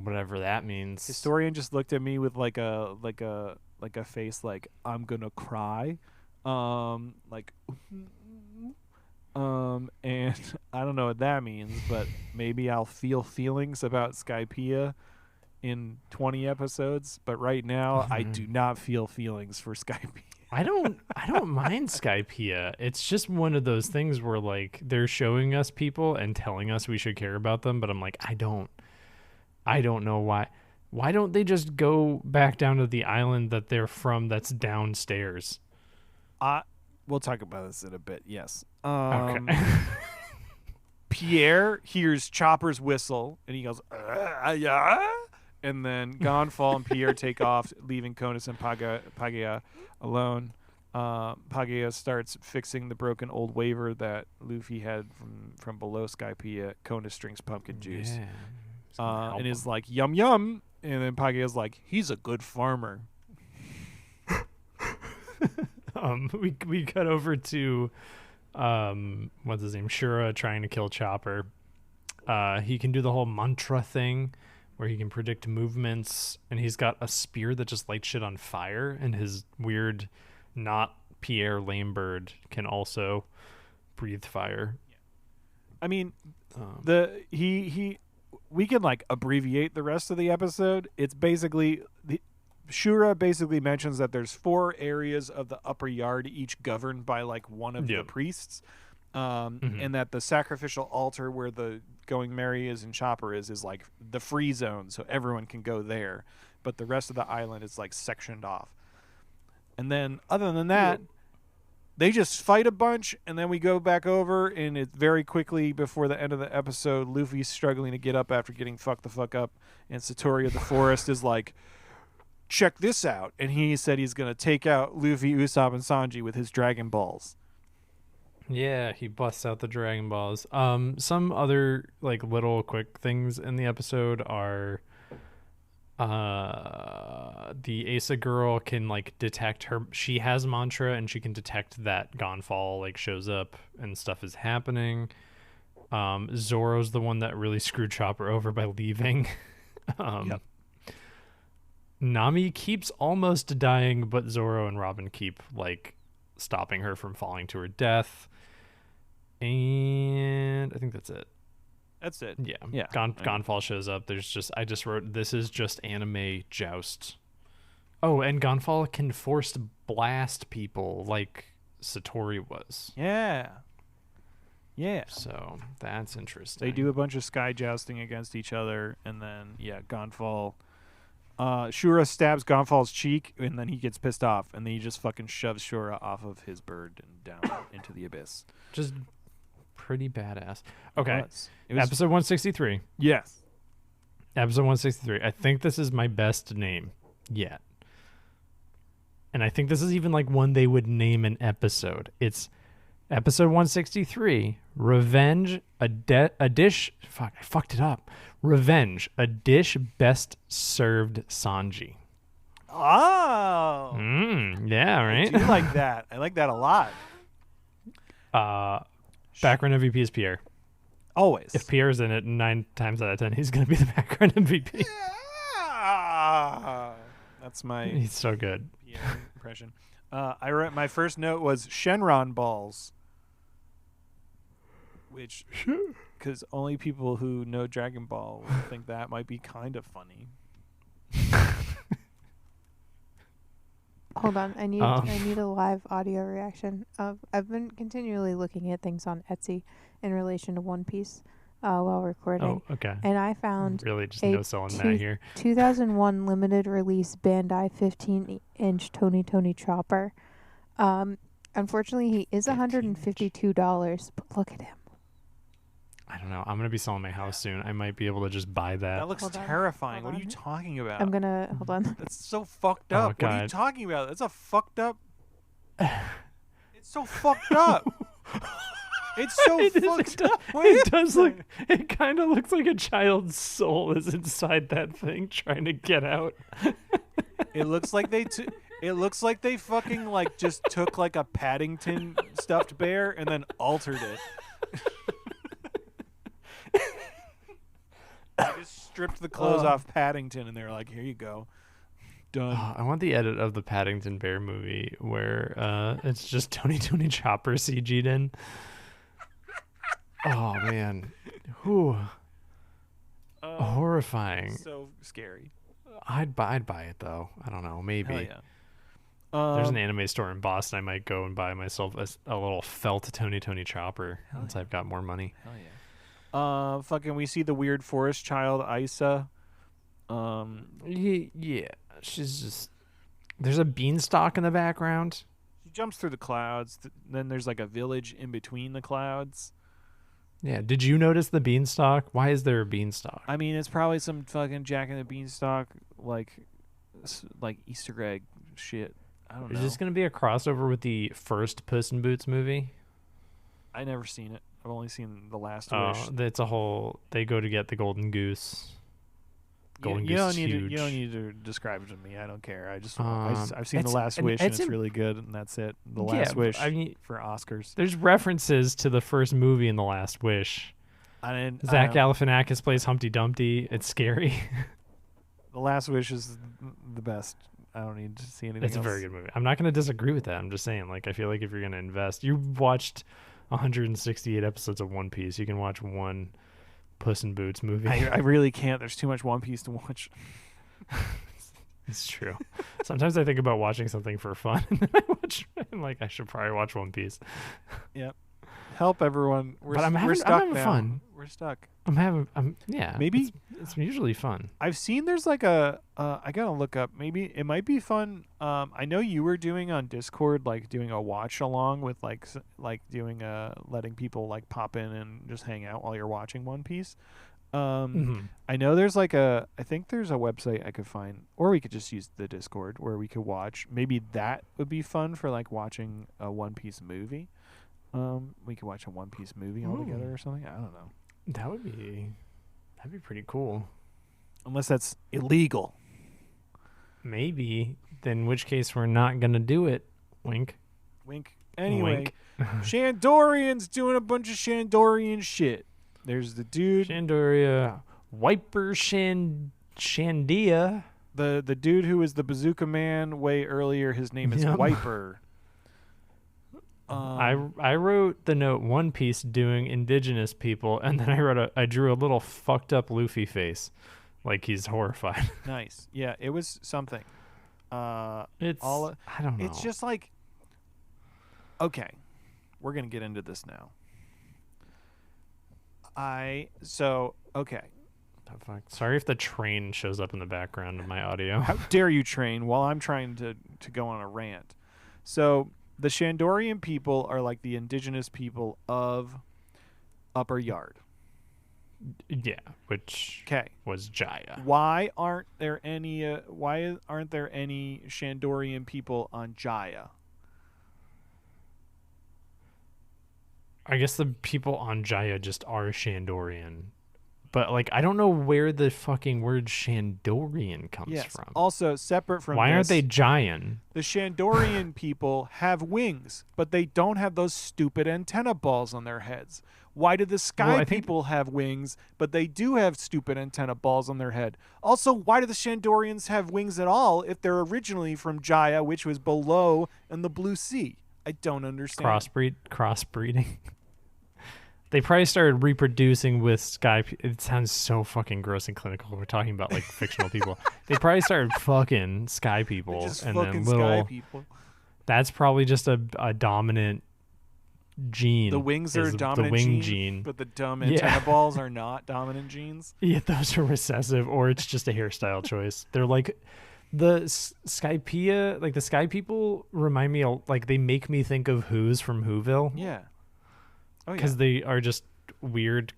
Whatever that means. Historian just looked at me with like a face like I'm gonna cry, like, and I don't know what that means, but maybe I'll feel feelings about Skypiea in 20 episodes. But right now, I do not feel feelings for Skypiea. I don't mind Skypiea. It's just one of those things where like they're showing us people and telling us we should care about them, but I'm like, I don't know why. Why don't they just go back down to the island that they're from that's downstairs? We'll talk about this in a bit. Yes. Okay. Pierre hears Chopper's whistle and he goes, yeah. And then Gan Fall and Pierre take off, leaving Conus and Pagea alone. Pagea starts fixing the broken old waver that Luffy had from below Skypiea. Conus drinks pumpkin juice. Yeah. And is like, yum, yum. And then Pagea's like, he's a good farmer. We cut over to what's his name, Shura, trying to kill Chopper. He can do the whole mantra thing where he can predict movements, and he's got a spear that just lights shit on fire, and his weird not Pierre lame bird can also breathe fire. I mean, we can like abbreviate the rest of the episode. It's basically Shura basically mentions that there's 4 areas of the upper yard, each governed by like one of the priests, and that the sacrificial altar where the Going Merry is and Chopper is like the free zone, so everyone can go there, but the rest of the island is like sectioned off. And then other than that, they just fight a bunch, and then we go back over, and it very quickly before the end of the episode, Luffy's struggling to get up after getting fucked the fuck up, and Satori of the Forest is like, check this out, and he said he's going to take out Luffy, Usopp, and Sanji with his Dragon Balls. Yeah, he busts out the Dragon Balls. Some other like little quick things in the episode are the Asa girl can like detect her. She has mantra and she can detect that Gan Fall like shows up and stuff is happening. Zoro's the one that really screwed Chopper over by leaving. Nami keeps almost dying, but Zoro and Robin keep like stopping her from falling to her death. And I think that's it. That's it. Yeah. Gan Fall shows up. I just wrote, this is just anime joust. Oh, and Gan Fall can force blast people like Satori was. Yeah. So that's interesting. They do a bunch of sky jousting against each other, and then Gan Fall. Shura stabs Gan Fall's cheek, and then he gets pissed off, and then he just fucking shoves Shura off of his bird and down into the abyss. Just pretty badass. Okay. It was Episode 163. Yes. Episode 163. I think this is my best name yet. And I think this is even like one they would name an episode. It's episode 163, Revenge, a dish. Fuck, I fucked it up. Revenge, a dish best served Sanji. Oh. Yeah, right? I do like that. I like that a lot. Background MVP is Pierre. Always. If Pierre's in it, 9 times out of 10, he's going to be the background MVP. Yeah. That's my He's so good. Pierre impression. I wrote my first note was Shenron balls, which because only people who know Dragon Ball would think that might be kind of funny. Hold on, I need a live audio reaction. I've been continually looking at things on Etsy in relation to One Piece while recording. Oh, okay. And I found really just no selling that here. 2001 limited release Bandai 15-inch Tony Chopper. Unfortunately, he is $152, but look at him. I don't know. I'm going to be selling my house soon. I might be able to just buy that. That looks Hold on. terrifying. Hold What are you on. talking about? I'm gonna hold on. That's so fucked Oh, up. What are you God. talking about? That's a fucked up. It's so fucked up. It's so fucked up. It does look. It kind of looks like a child's soul is inside that thing trying to get out. It looks like they. It looks like they fucking like just took like a Paddington stuffed bear and then altered it. They just stripped the clothes off Paddington and they were like, "Here you go." Done. I want the edit of the Paddington Bear movie where it's just Tony Chopper CG'd in. Oh man, whew, horrifying. So scary. I'd buy it though. I don't know, maybe. Hell yeah. There's an anime store in Boston. I might go and buy myself a little felt Tony Chopper once I've got more money. Hell yeah. Fucking, we see the weird forest child Isa. Yeah, she's just. There's a beanstalk in the background. She jumps through the clouds. Then there's like a village in between the clouds. Yeah, did you notice the beanstalk? Why is there a beanstalk? I mean, it's probably some fucking Jack and the Beanstalk like Easter egg shit. I don't know. Is this going to be a crossover with the first Puss in Boots movie? I never seen it. I've only seen The Last Wish. It's a whole. They go to get the golden goose. Golden you goose don't is need huge. you don't need to describe it to me. I don't care. I've seen The Last Wish and it's really good, and that's it. The Last Wish for Oscars. There's references to the first movie in The Last Wish. Zach Galifianakis plays Humpty Dumpty. It's scary. The Last Wish is the best. I don't need to see anything else. It's a very good movie. I'm not going to disagree with that. I'm just saying, like, I feel like if you're going to invest, you watched 168 episodes of One Piece. You can watch one Puss in Boots movie. I really can't. There's too much One Piece to watch. It's true. Sometimes I think about watching something for fun, and then I'm like, I should probably watch One Piece. Yep. Help everyone. We're stuck I'm having now. fun. We're stuck. Yeah. Maybe it's usually fun. I've seen there's like I gotta look up. Maybe it might be fun. I know you were doing on Discord, like doing a watch along with like doing letting people like pop in and just hang out while you're watching One Piece. I know there's like I think there's a website I could find, or we could just use the Discord where we could watch. Maybe that would be fun for like watching a One Piece movie. We could watch a One Piece movie all together or something. I don't know. That'd be pretty cool. Unless that's illegal. Maybe. Then in which case we're not gonna do it. Wink. Wink. Anyway, Wink. Shandorians doing a bunch of Shandorian shit. There's the dude. Shandoria. Wiper Shandia. The dude who was the bazooka man way earlier, his name is Wiper. I wrote the note One Piece doing indigenous people, and then I drew a little fucked up Luffy face, like he's horrified. Nice. Yeah, it was something. I don't know. It's just like, okay, we're gonna get into this now. Okay. Sorry if the train shows up in the background of my audio. How dare you, train, while I'm trying to go on a rant. So the Shandorian people are like the indigenous people of Upper Yard. Yeah, which was Jaya. Why aren't there any Shandorian people on Jaya? I guess the people on Jaya just are Shandorian. But, like, I don't know where the fucking word Shandorian comes from. Also, separate from Why aren't they Jayan? The Shandorian people have wings, but they don't have those stupid antenna balls on their heads. Why do the Sky people have wings, but they do have stupid antenna balls on their head? Also, why do the Shandorians have wings at all if they're originally from Jaya, which was below in the Blue Sea? I don't understand. Crossbreeding. They probably started reproducing with Sky. It sounds so fucking gross and clinical. We're talking about like fictional people. They probably started fucking Sky people, and then Sky people. That's probably just a dominant gene. The wings are a dominant gene, but the dumb antenna balls are not dominant genes. Yeah, those are recessive, or it's just a hairstyle choice. They're like the Skypiea, like the Sky people remind me like they make me think of Who's from Whoville. Yeah. Because they are just weird,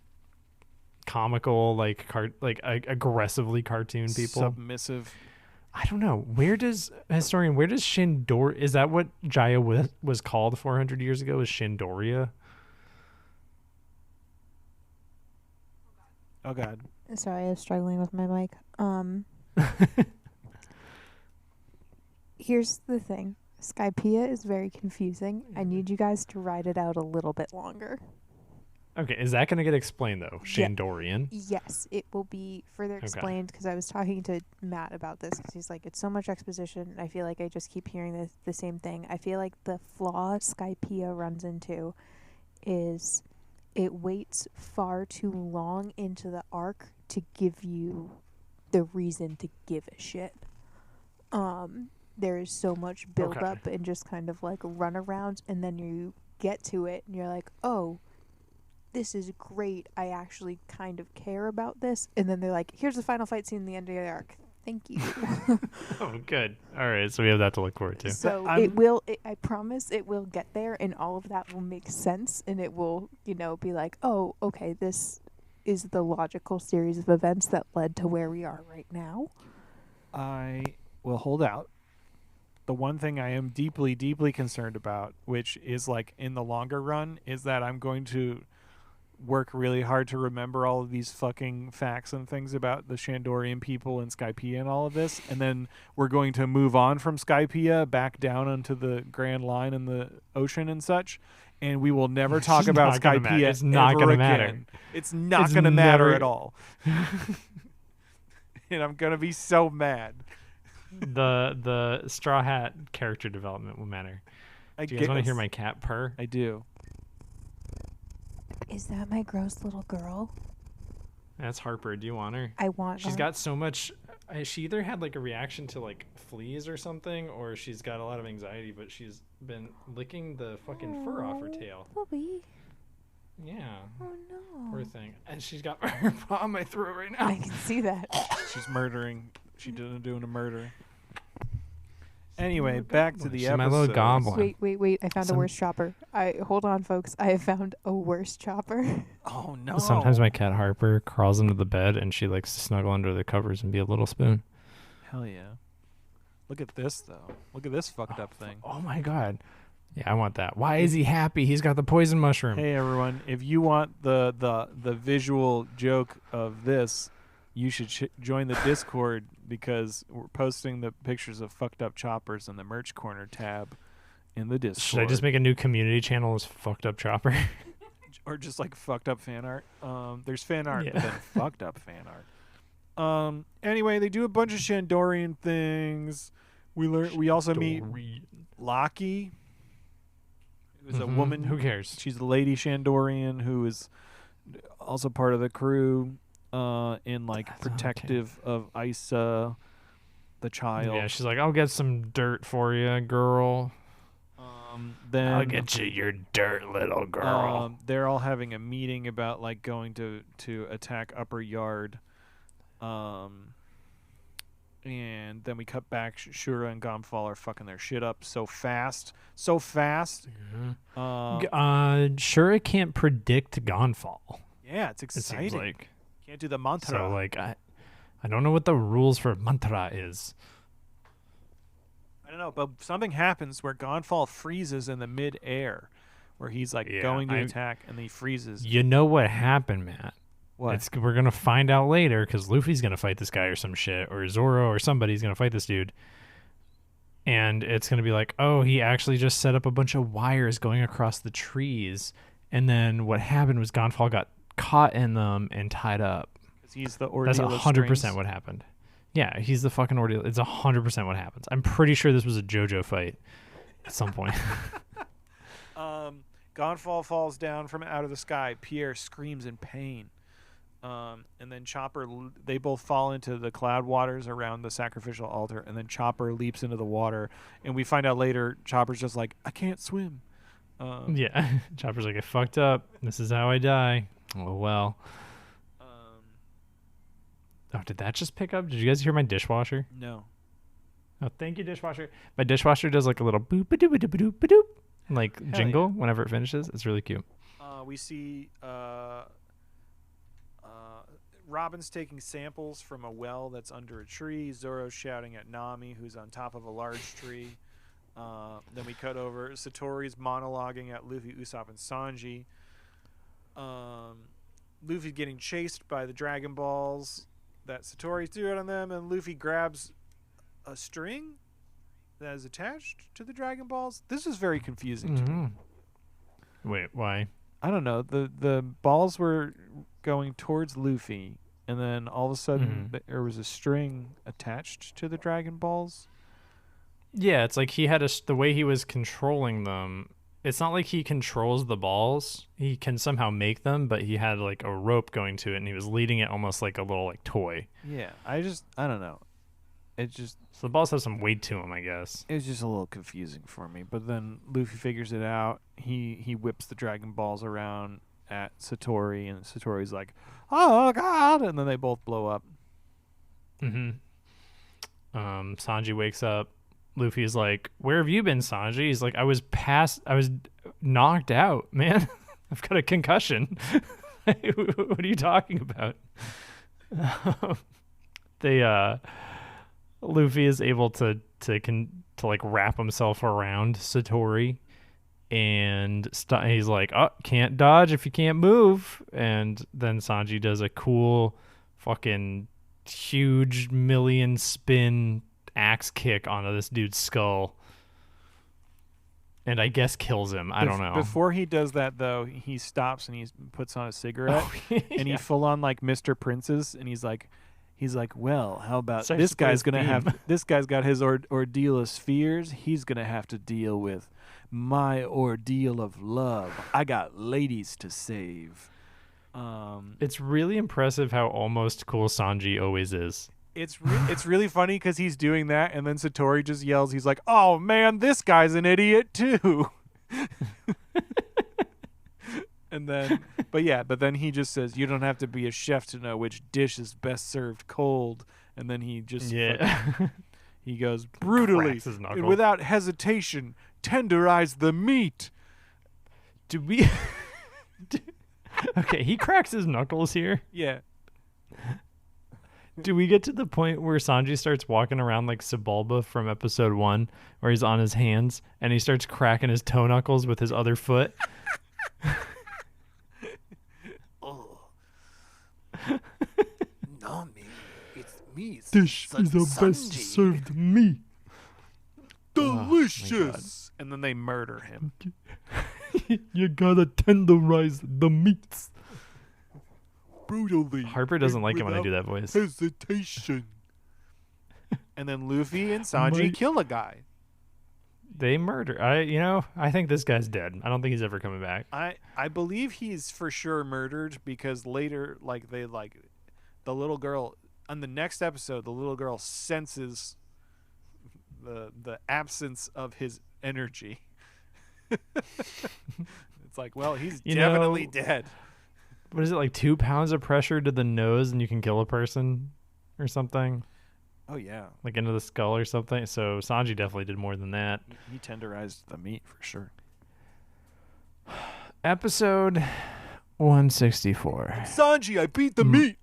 comical, aggressively cartoon people. Submissive. I don't know. Where does Shandor? Is that what Jaya was called 400 years ago? Is Shandoria? Oh God. Sorry, I was struggling with my mic. Here's the thing. Skypiea is very confusing. I need you guys to ride it out a little bit longer. Okay, is that going to get explained though? Yeah. Shandorian. Yes, it will be further explained because I was talking to Matt about this because he's like, it's so much exposition. And I feel like I just keep hearing the same thing. I feel like the flaw Skypiea runs into is it waits far too long into the arc to give you the reason to give a shit. There is so much build up and just kind of like runarounds, and then you get to it and you're like, oh, this is great. I actually kind of care about this. And then they're like, here's the final fight scene in the end of the arc. Thank you. Oh, good. All right, so we have that to look forward to. So I promise it will get there, and all of that will make sense, and it will, be like, oh, okay, this is the logical series of events that led to where we are right now. I will hold out. The one thing I am deeply, deeply concerned about, which is like in the longer run, is that I'm going to work really hard to remember all of these fucking facts and things about the Shandorian people and Skypiea and all of this, and then we're going to move on from Skypiea back down onto the Grand Line in the ocean and such, and we will never talk about Skypiea. It's not going to matter. It's not going to matter at all. And I'm going to be so mad. The Straw Hat character development will matter. Do you guys want to hear my cat purr? I do. Is that my gross little girl? That's Harper. Do you want her? I want her. She's got so much. She either had like a reaction to like fleas or something, or she's got a lot of anxiety, but she's been licking the fucking fur off her tail. Puppy. Yeah. Oh no. Poor thing. And she's got her paw on my throat right now. I can see that. She's murdering. She didn't do a murder. Anyway, back to the She's episode. my little goblin. Wait. I found a worse chopper. Hold on, folks. I have found a worse chopper. Oh, no. Sometimes my cat Harper crawls into the bed and she likes to snuggle under the covers and be a little spoon. Hell yeah. Look at this, though. Look at this fucked up thing. Oh, my God. Yeah, I want that. Why is he happy? He's got the poison mushroom. Hey, everyone. If you want the visual joke of this, you should join the Discord because we're posting the pictures of fucked up choppers in the merch corner tab in the Discord. Should I just make a new community channel as Fucked Up Chopper? Or just like fucked up fan art. There's fan art, Yeah. but then fucked up fan art. Anyway, they do a bunch of Shandorian things. We also meet Laki, who's a woman. Who cares? She's a lady Shandorian who is also part of the crew. In like That's protective of Isa, the child. Yeah, she's like, I'll get some dirt for you, girl. Then I'll get you your dirt, little girl. They're all having a meeting about like going to attack Upper Yard. And then we cut back. Shura and Gan Fall are fucking their shit up so fast. Shura can't predict Gan Fall. Yeah, it's exciting. It seems like. Can't do the mantra. So like I don't know what the rules for mantra is. I don't know, but something happens where Gan Fall freezes in the mid-air, where he's like going to attack and he freezes. You know what happened, Matt? What? We're gonna find out later because Luffy's gonna fight this guy or some shit, or Zoro or somebody's gonna fight this dude, and it's gonna be like, oh, he actually just set up a bunch of wires going across the trees, and then what happened was Gan Fall got caught in them and tied up. He's the ordeal. That's 100% what happened. Yeah, he's the fucking ordeal. It's 100% what happens. I'm pretty sure this was a JoJo fight at some point. Gan Fall falls down from out of the sky. Pierre screams in pain. And then Chopper, they both fall into the cloud waters around the sacrificial altar, and then Chopper leaps into the water. And we find out later, Chopper's just like, I can't swim. Yeah, Chopper's like, I fucked up. This is how I die. Oh, well. Oh, did that just pick up? Did you guys hear my dishwasher? No. Oh, thank you, dishwasher. My dishwasher does like a little boop a doop a doop a doop a doop like Hell jingle yeah. whenever it finishes. It's really cute. We see Robin's taking samples from a well that's under a tree. Zoro's shouting at Nami, who's on top of a large tree. Then we cut over. Satori's monologuing at Luffy, Usopp, and Sanji. Luffy's getting chased by the Dragon Balls that Satori's doing on them, and Luffy grabs a string that is attached to the Dragon Balls. This is very confusing to me. Wait, why? I don't know. The balls were going towards Luffy, and then all of a sudden there was a string attached to the Dragon Balls. Yeah, it's like he had the way he was controlling them. It's not like he controls the balls. He can somehow make them, but he had like a rope going to it, and he was leading it almost like a little like toy. Yeah, I don't know. So the balls have some weight to them, I guess. It was just a little confusing for me. But then Luffy figures it out. He whips the Dragon Balls around at Satori, and Satori's like, "Oh God!" And then they both blow up. Sanji wakes up. Luffy's like, "Where have you been, Sanji?" He's like, I was knocked out, man. I've got a concussion." What are you talking about? Luffy is able to like wrap himself around Satori, and he's like, "Oh, can't dodge if you can't move." And then Sanji does a cool fucking huge million spin axe kick onto this dude's skull, and I guess kills him. I don't know. Before he does that, though, he stops and he puts on a cigarette, and he full on like Mr. Prince's, and he's like, "Well, how about this guy's got his ordeal of spheres. He's gonna have to deal with my ordeal of love. I got ladies to save." It's really impressive how almost cool Sanji always is. It's really funny because he's doing that, and then Satori just yells. He's like, "Oh man, this guy's an idiot too." And then, but then he just says, "You don't have to be a chef to know which dish is best served cold." And then he just he goes, "Brutally and without hesitation, tenderize the meat." Do we? Okay, he cracks his knuckles here. Yeah. Do we get to the point where Sanji starts walking around like Sebulba from episode 1, where he's on his hands and he starts cracking his toe knuckles with his other foot? No, me. It's me. Dish is the best served meat. Delicious. And then they murder him. You gotta tenderize the meats. Brutally. Harper doesn't like it when I do that voice. Hesitation. And then Luffy and Sanji kill a guy. They murder. I think this guy's dead. I don't think he's ever coming back. I believe he's for sure murdered, because later, the little girl on the next episode, the little girl senses the absence of his energy. It's like, well, he's definitely dead. What is it, like 2 pounds of pressure to the nose and you can kill a person or something? Oh, yeah. Like into the skull or something. So Sanji definitely did more than that. He tenderized the meat for sure. Episode 164. Sanji, I beat the meat.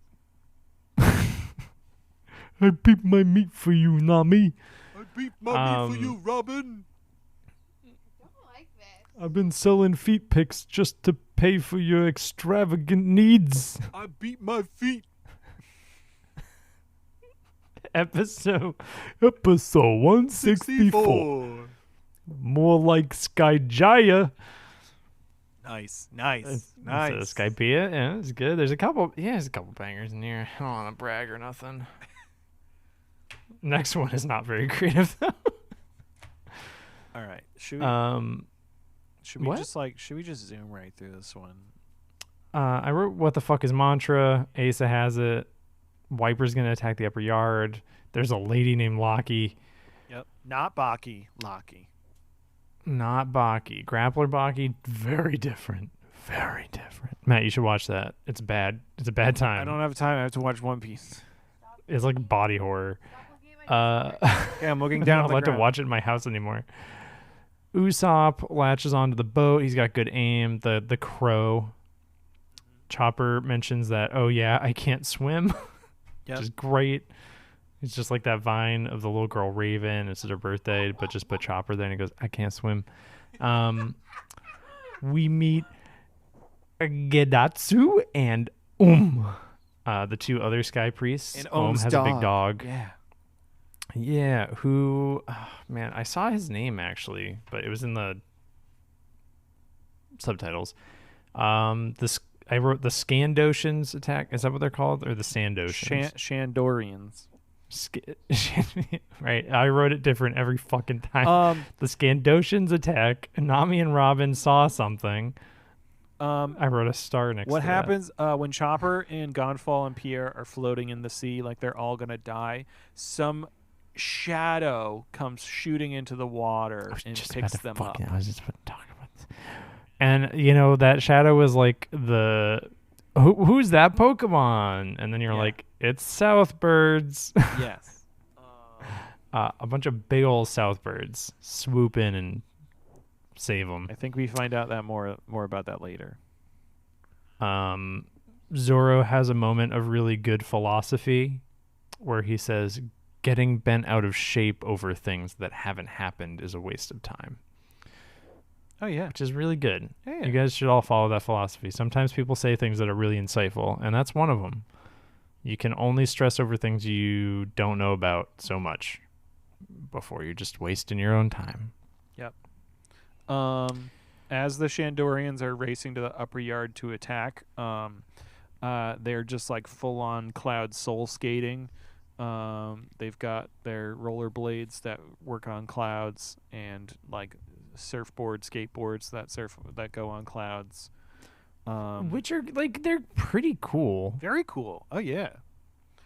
I beat my meat for you, Nami. I beat my meat for you, Robin. I've been selling feet pics just to pay for your extravagant needs. I beat my feet. Episode 164. More like Skypiea. Nice. Skypiea. Yeah, it's good. There's a couple bangers in here. I don't want to brag or nothing. Next one is not very creative though. All right. Should we just zoom right through this one? I wrote what the fuck is mantra. Asa has it. Wiper's gonna attack the upper yard. There's a lady named Locky. Yep. Not Baki. Locky. Not Baki. Grappler Baki. Very different. Very different. Matt, you should watch that. It's bad. It's a bad time. I don't have time. I have to watch One Piece. It's like body horror. Yeah, I'm looking down. I'm not allowed to watch it in my house anymore. Usopp latches onto the boat. He's got good aim. The crow. Chopper mentions that, oh yeah, I can't swim. Which is great. It's just like that vine of the little girl Raven. It's her birthday, but just put Chopper there and he goes, I can't swim. We meet Gedatsu and the 2 other sky priests. And has a big dog. Yeah, who, man, I saw his name actually, but it was in the subtitles. I wrote the Scandotians attack. Is that what they're called, or the Sandotians? Shandorians. Right. I wrote it different every fucking time. The Scandotians attack. Nami and Robin saw something. I wrote a star next to What that. happens when Chopper and Gan Fall and Pierre are floating in the sea like they're all gonna die? Some shadow comes shooting into the water and picks them up. I was just about to talk about this. And you know that shadow was like who's that Pokemon? And then you're like, it's Southbirds. Yes. A bunch of big old Southbirds swoop in and save them. I think we find out that more about that later. Zoro has a moment of really good philosophy where he says, getting bent out of shape over things that haven't happened is a waste of time. Oh, yeah. Which is really good. Yeah. You guys should all follow that philosophy. Sometimes people say things that are really insightful, and that's one of them. You can only stress over things you don't know about so much before you're just wasting your own time. Yep. As the Shandorians are racing to the upper yard to attack, they're just like full-on cloud soul skating. They've got their rollerblades that work on clouds and like surfboard, skateboards that go on clouds. Which are like, they're pretty cool. Very cool. Oh yeah.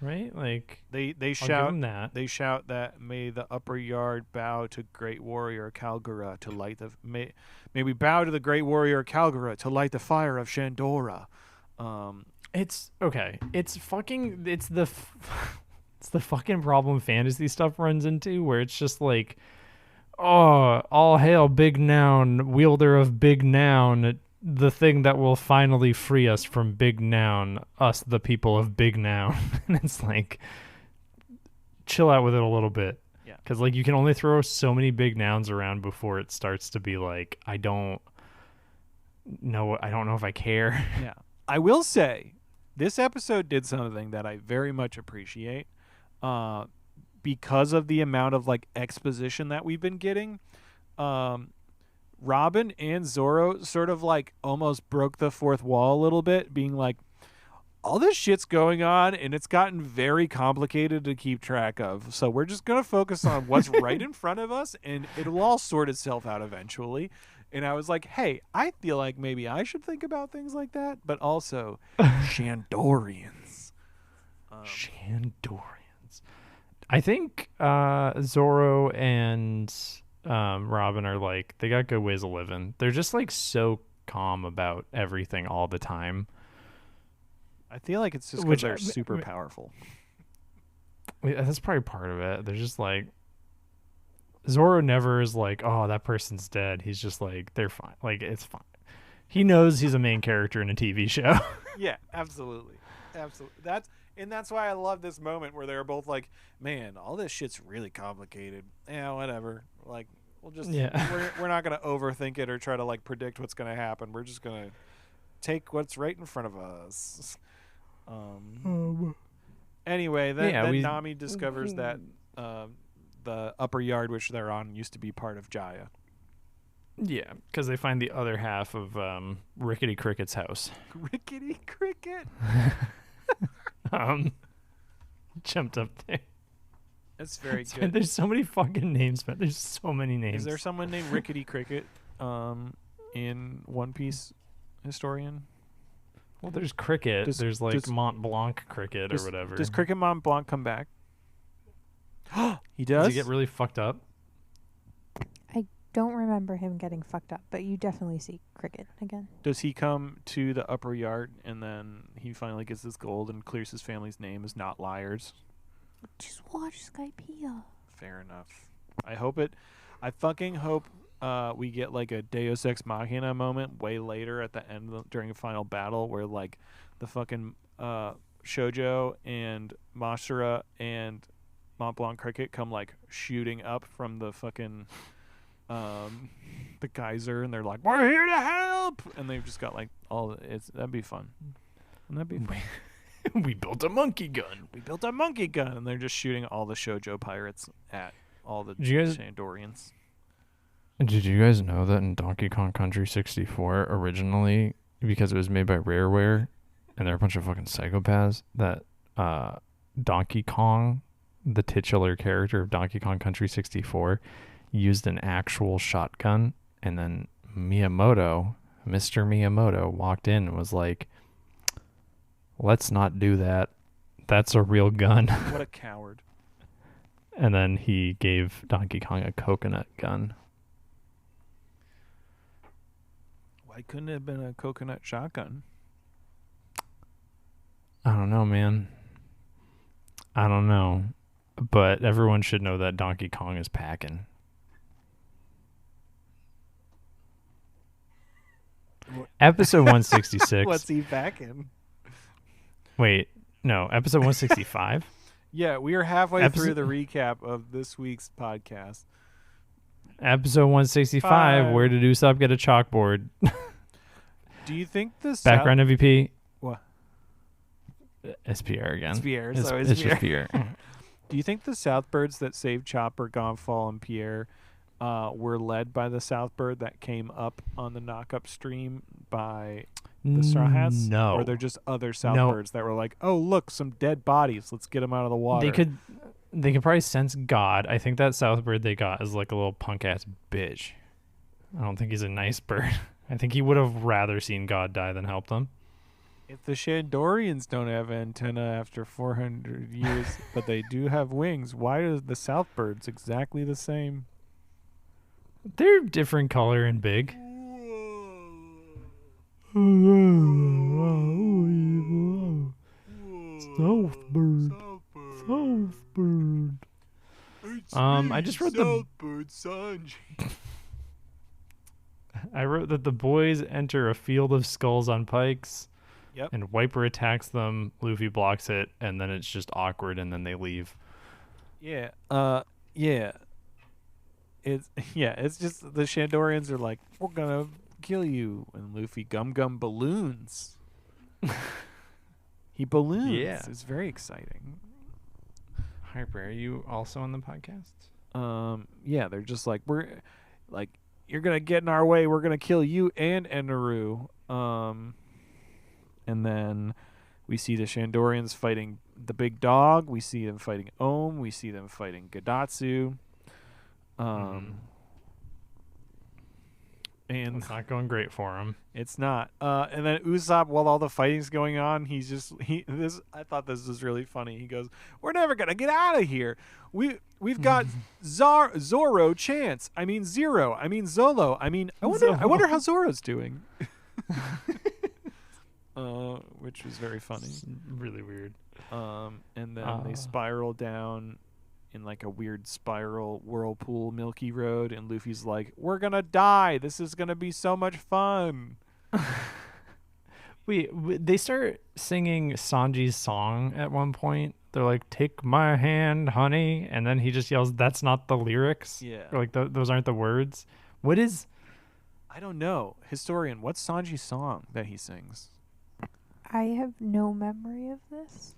Right? Like they I'll give shout 'em that. They shout that may the upper yard bow to great warrior Kalgura to light the may we bow to the great warrior Kalgura to light the fire of Shandora. It's okay. It's fucking it's the fucking problem fantasy stuff runs into, where it's just like, oh, all hail Big Noun, wielder of Big Noun, the thing that will finally free us from Big Noun, us the people of Big Noun. And it's like, chill out with it a little bit. Yeah. Because like you can only throw so many big nouns around before it starts to be like, I don't know if I care. Yeah. I will say this episode did something that I very much appreciate. Because of the amount of like exposition that we've been getting, Robin and Zoro sort of like almost broke the fourth wall a little bit, being like, all this shit's going on and it's gotten very complicated to keep track of. So we're just going to focus on what's right in front of us and it'll all sort itself out eventually. And I was like, hey, I feel like maybe I should think about things like that, but also Shandorians. Shandorians. I think Zoro and Robin are like, they got good ways of living. They're just like so calm about everything all the time. I feel like it's just because they're super powerful. That's probably part of it. They're just like, Zoro never is like, oh, that person's dead. He's just like, they're fine. Like, it's fine. He knows he's a main character in a TV show. Yeah, absolutely. That's why I love this moment where they're both like, man, all this shit's really complicated. Yeah, whatever. Like, we'll just, we're not going to overthink it or try to like predict what's going to happen. We're just going to take what's right in front of us. Anyway, then Nami discovers that the upper yard which they're on used to be part of Jaya. Yeah, because they find the other half of Rickety Cricket's house. Rickety Cricket? Jumped up there. That's very good. There's so many fucking names, man. There's so many names. Is there someone named Rickety Cricket in One Piece Historian? Well, there's Cricket. There's like Mont Blanc Cricket or whatever. Does Cricket Mont Blanc come back? He does? Does he get really fucked up? I don't remember him getting fucked up, but you definitely see Cricket again. Does he come to the upper yard and then he finally gets his gold and clears his family's name as not liars? Just watch Skypiea. Fair enough. I fucking hope we get like a Deus Ex Machina moment way later at the end during a final battle where like the fucking Shoujo and Masura and Mont Blanc Cricket come like shooting up from the fucking the geyser and they're like, we're here to help, and they've just got like that'd be fun. Wouldn't that be fun? We built a monkey gun. And they're just shooting all the Shoujo pirates at all the Shandorians. Did you guys know that in Donkey Kong Country 64, originally because it was made by Rareware, and they're a bunch of fucking psychopaths, that Donkey Kong, the titular character of Donkey Kong Country 64, used an actual shotgun, and then Mr. Miyamoto walked in and was like, let's not do that. That's a real gun. What a coward. And then he gave Donkey Kong a coconut gun. Why couldn't it have been a coconut shotgun? I don't know, man. I don't know. But everyone should know that Donkey Kong is packing. Episode 166. What's he packing? Wait, no, episode 165? Yeah, we are halfway through the recap of this week's podcast. Episode 165, where did Usopp get a chalkboard? Do you think this background MVP? What? It's Pierre again. It's Pierre. It's It's just Pierre. Do you think the Southbirds that saved Chopper, Gan Fall, and Pierre were led by the Southbird that came up on the knock-up stream by the Straw Hats? No. Or they're just other Southbirds that were like, oh, look, some dead bodies. Let's get them out of the water. They could probably sense God. I think that Southbird they got is like a little punk-ass bitch. I don't think he's a nice bird. I think he would have rather seen God die than help them. If the Shandorians don't have antenna after 400 years, but they do have wings, why are the Southbirds exactly the same? They're different color and big. Southbird. Southbird. I just wrote Southbird Sanji. I wrote that the boys enter a field of skulls on pikes. Yep. And Wiper attacks them, Luffy blocks it, and then it's just awkward, and then they leave. Yeah. Yeah. It's just the Shandorians are like, we're gonna kill you, and Luffy gum balloons. He balloons. Yeah. It's very exciting. Harper, are you also on the podcast? Yeah, they're just like, you're gonna get in our way, we're gonna kill you and Eneru. And then we see the Shandorians fighting the big dog. We see them fighting Ohm. We see them fighting Gadatsu. And It's not going great for him. It's not. And then Usopp, while all the fighting's going on, I thought this was really funny. He goes, "We're never gonna get out of here. We've got Zoro Chance. I mean Zero. I mean Zolo. I mean I wonder how Zoro's doing." Which was very funny. It's really weird. And then they spiral down in like a weird spiral whirlpool Milky Road, and Luffy's like, we're gonna die, this is gonna be so much fun. They start singing Sanji's song at one point. They're like, take my hand, honey, and then he just yells, that's not the lyrics. Yeah. Or like those aren't the words. What is... I don't know. Historian, what's Sanji's song that he sings? I have no memory of this.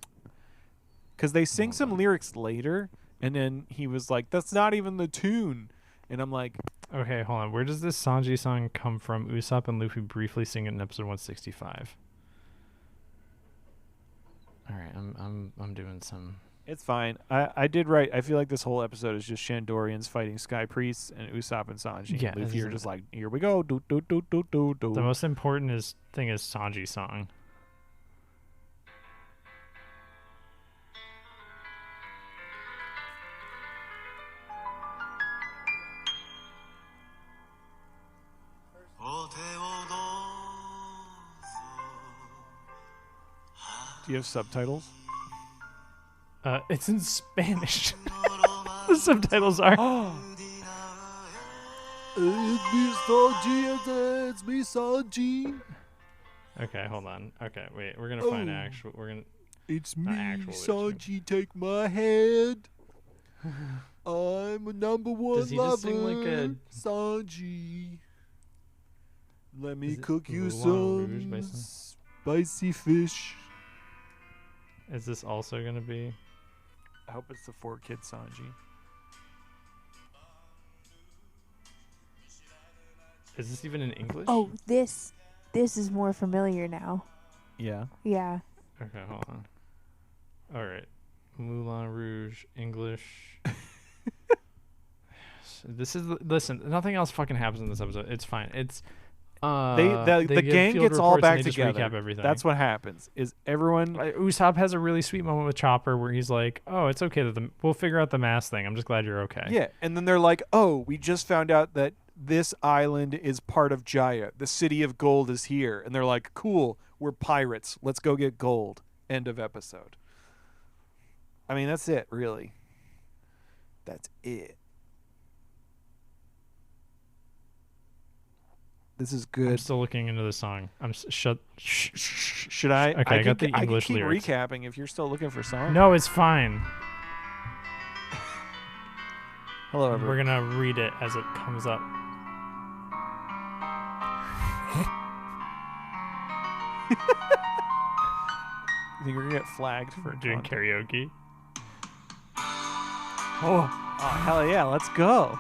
Because they sing some lyrics later, and then he was like, that's not even the tune. And I'm like... Okay, hold on. Where does this Sanji song come from? Usopp and Luffy briefly sing it in episode 165. All right, I'm doing some... It's fine. I did right. I feel like this whole episode is just Shandorians fighting Sky Priests and Usopp and Sanji. Yeah, and Luffy are just like, here we go. Do, do, do, do, do, do. The most important thing is Sanji's song. Do you have subtitles? It's in Spanish. The subtitles are... It's me, Sanji. Okay, hold on. Okay, wait. We're gonna find actual... We're gonna... It's Not me, actual Sanji, take my hand. I'm a number one Does he lover, just sing like a... Sanji. Let me Is it cook you Moulin Rouge by some some- spicy fish. Is this also gonna be... I hope it's the 4-Kid Sanji. Is this even in English? Oh, this this is more familiar now. Yeah. Yeah. Okay, hold on. All right. Moulin Rouge, English. Listen, nothing else fucking happens in this episode. It's fine. It's the give gang field gets all reports and back they just together. recap everything. That's what happens. Is everyone? Usopp has a really sweet moment with Chopper where he's like, "Oh, it's okay that we'll figure out the mask thing. I'm just glad you're okay." Yeah, and then they're like, "Oh, we just found out that this island is part of Jaya. The city of gold is here." And they're like, "Cool, we're pirates. Let's go get gold." End of episode. I mean, that's it, really. That's it. This is good. I'm still looking into the song. Shut. Should I? Okay, I got the English I can keep lyrics. recapping if you're still looking for songs. No, it's fine. Hello, everyone. We're gonna read it as it comes up. You think we're gonna get flagged for Doing content? karaoke. Oh, hell yeah, let's go.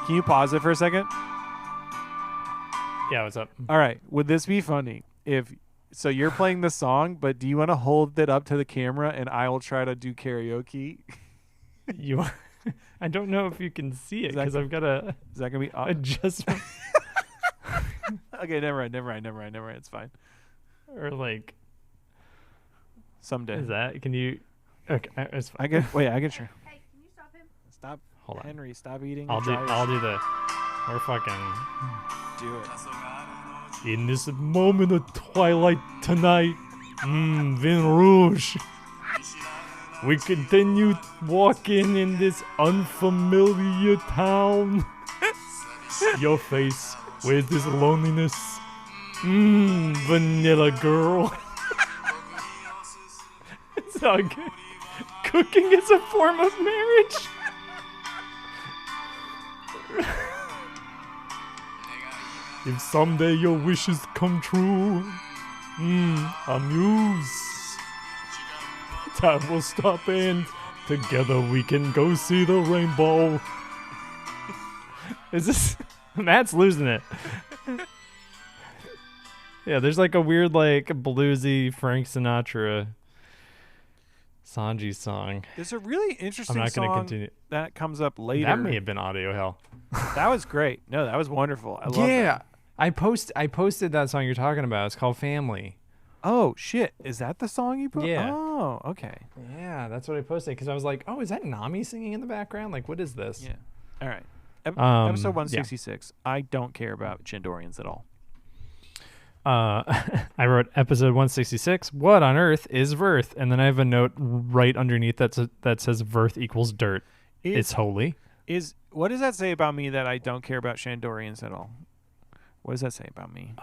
Can you pause it for a second? Yeah, what's up? All right. Would this be funny if so you're playing the song, but do you want to hold it up to the camera and I will try to do karaoke? You, I don't know if you can see it Is that because I've got a Is that gonna be adjustment Okay, never mind. It's fine. or like. Someday. Is that? Can you? Okay, it's fine. I can wait, I can try. Hey, can you stop him? Stop. Hold on. Henry, stop eating. I'll do the. We're fucking. Do it. In this moment of twilight tonight, Vin Rouge, we continue walking in this unfamiliar town. Your face, where's this loneliness? Vanilla girl. It's all good. Cooking is a form of marriage. If someday your wishes come true, amuse. Time will stop and together we can go see the rainbow. Is this... Matt's losing it. Yeah, there's like a weird like bluesy Frank Sinatra Sanji song. There's a really interesting I'm not going to song continue. that comes up later. That may have been audio hell. That was great. No, that was wonderful. I love that. I posted that song you're talking about. It's called Family. Oh shit! Is that the song you put? Yeah. Oh, okay. Yeah, that's what I posted because I was like, oh, is that Nami singing in the background? Like, what is this? Yeah. All right. Episode 166. Yeah. I don't care about Shandorians at all. I wrote episode 166. What on earth is Verth? And then I have a note right underneath that says Verth equals dirt. It's holy. What does that say about me that I don't care about Shandorians at all? What does that say about me?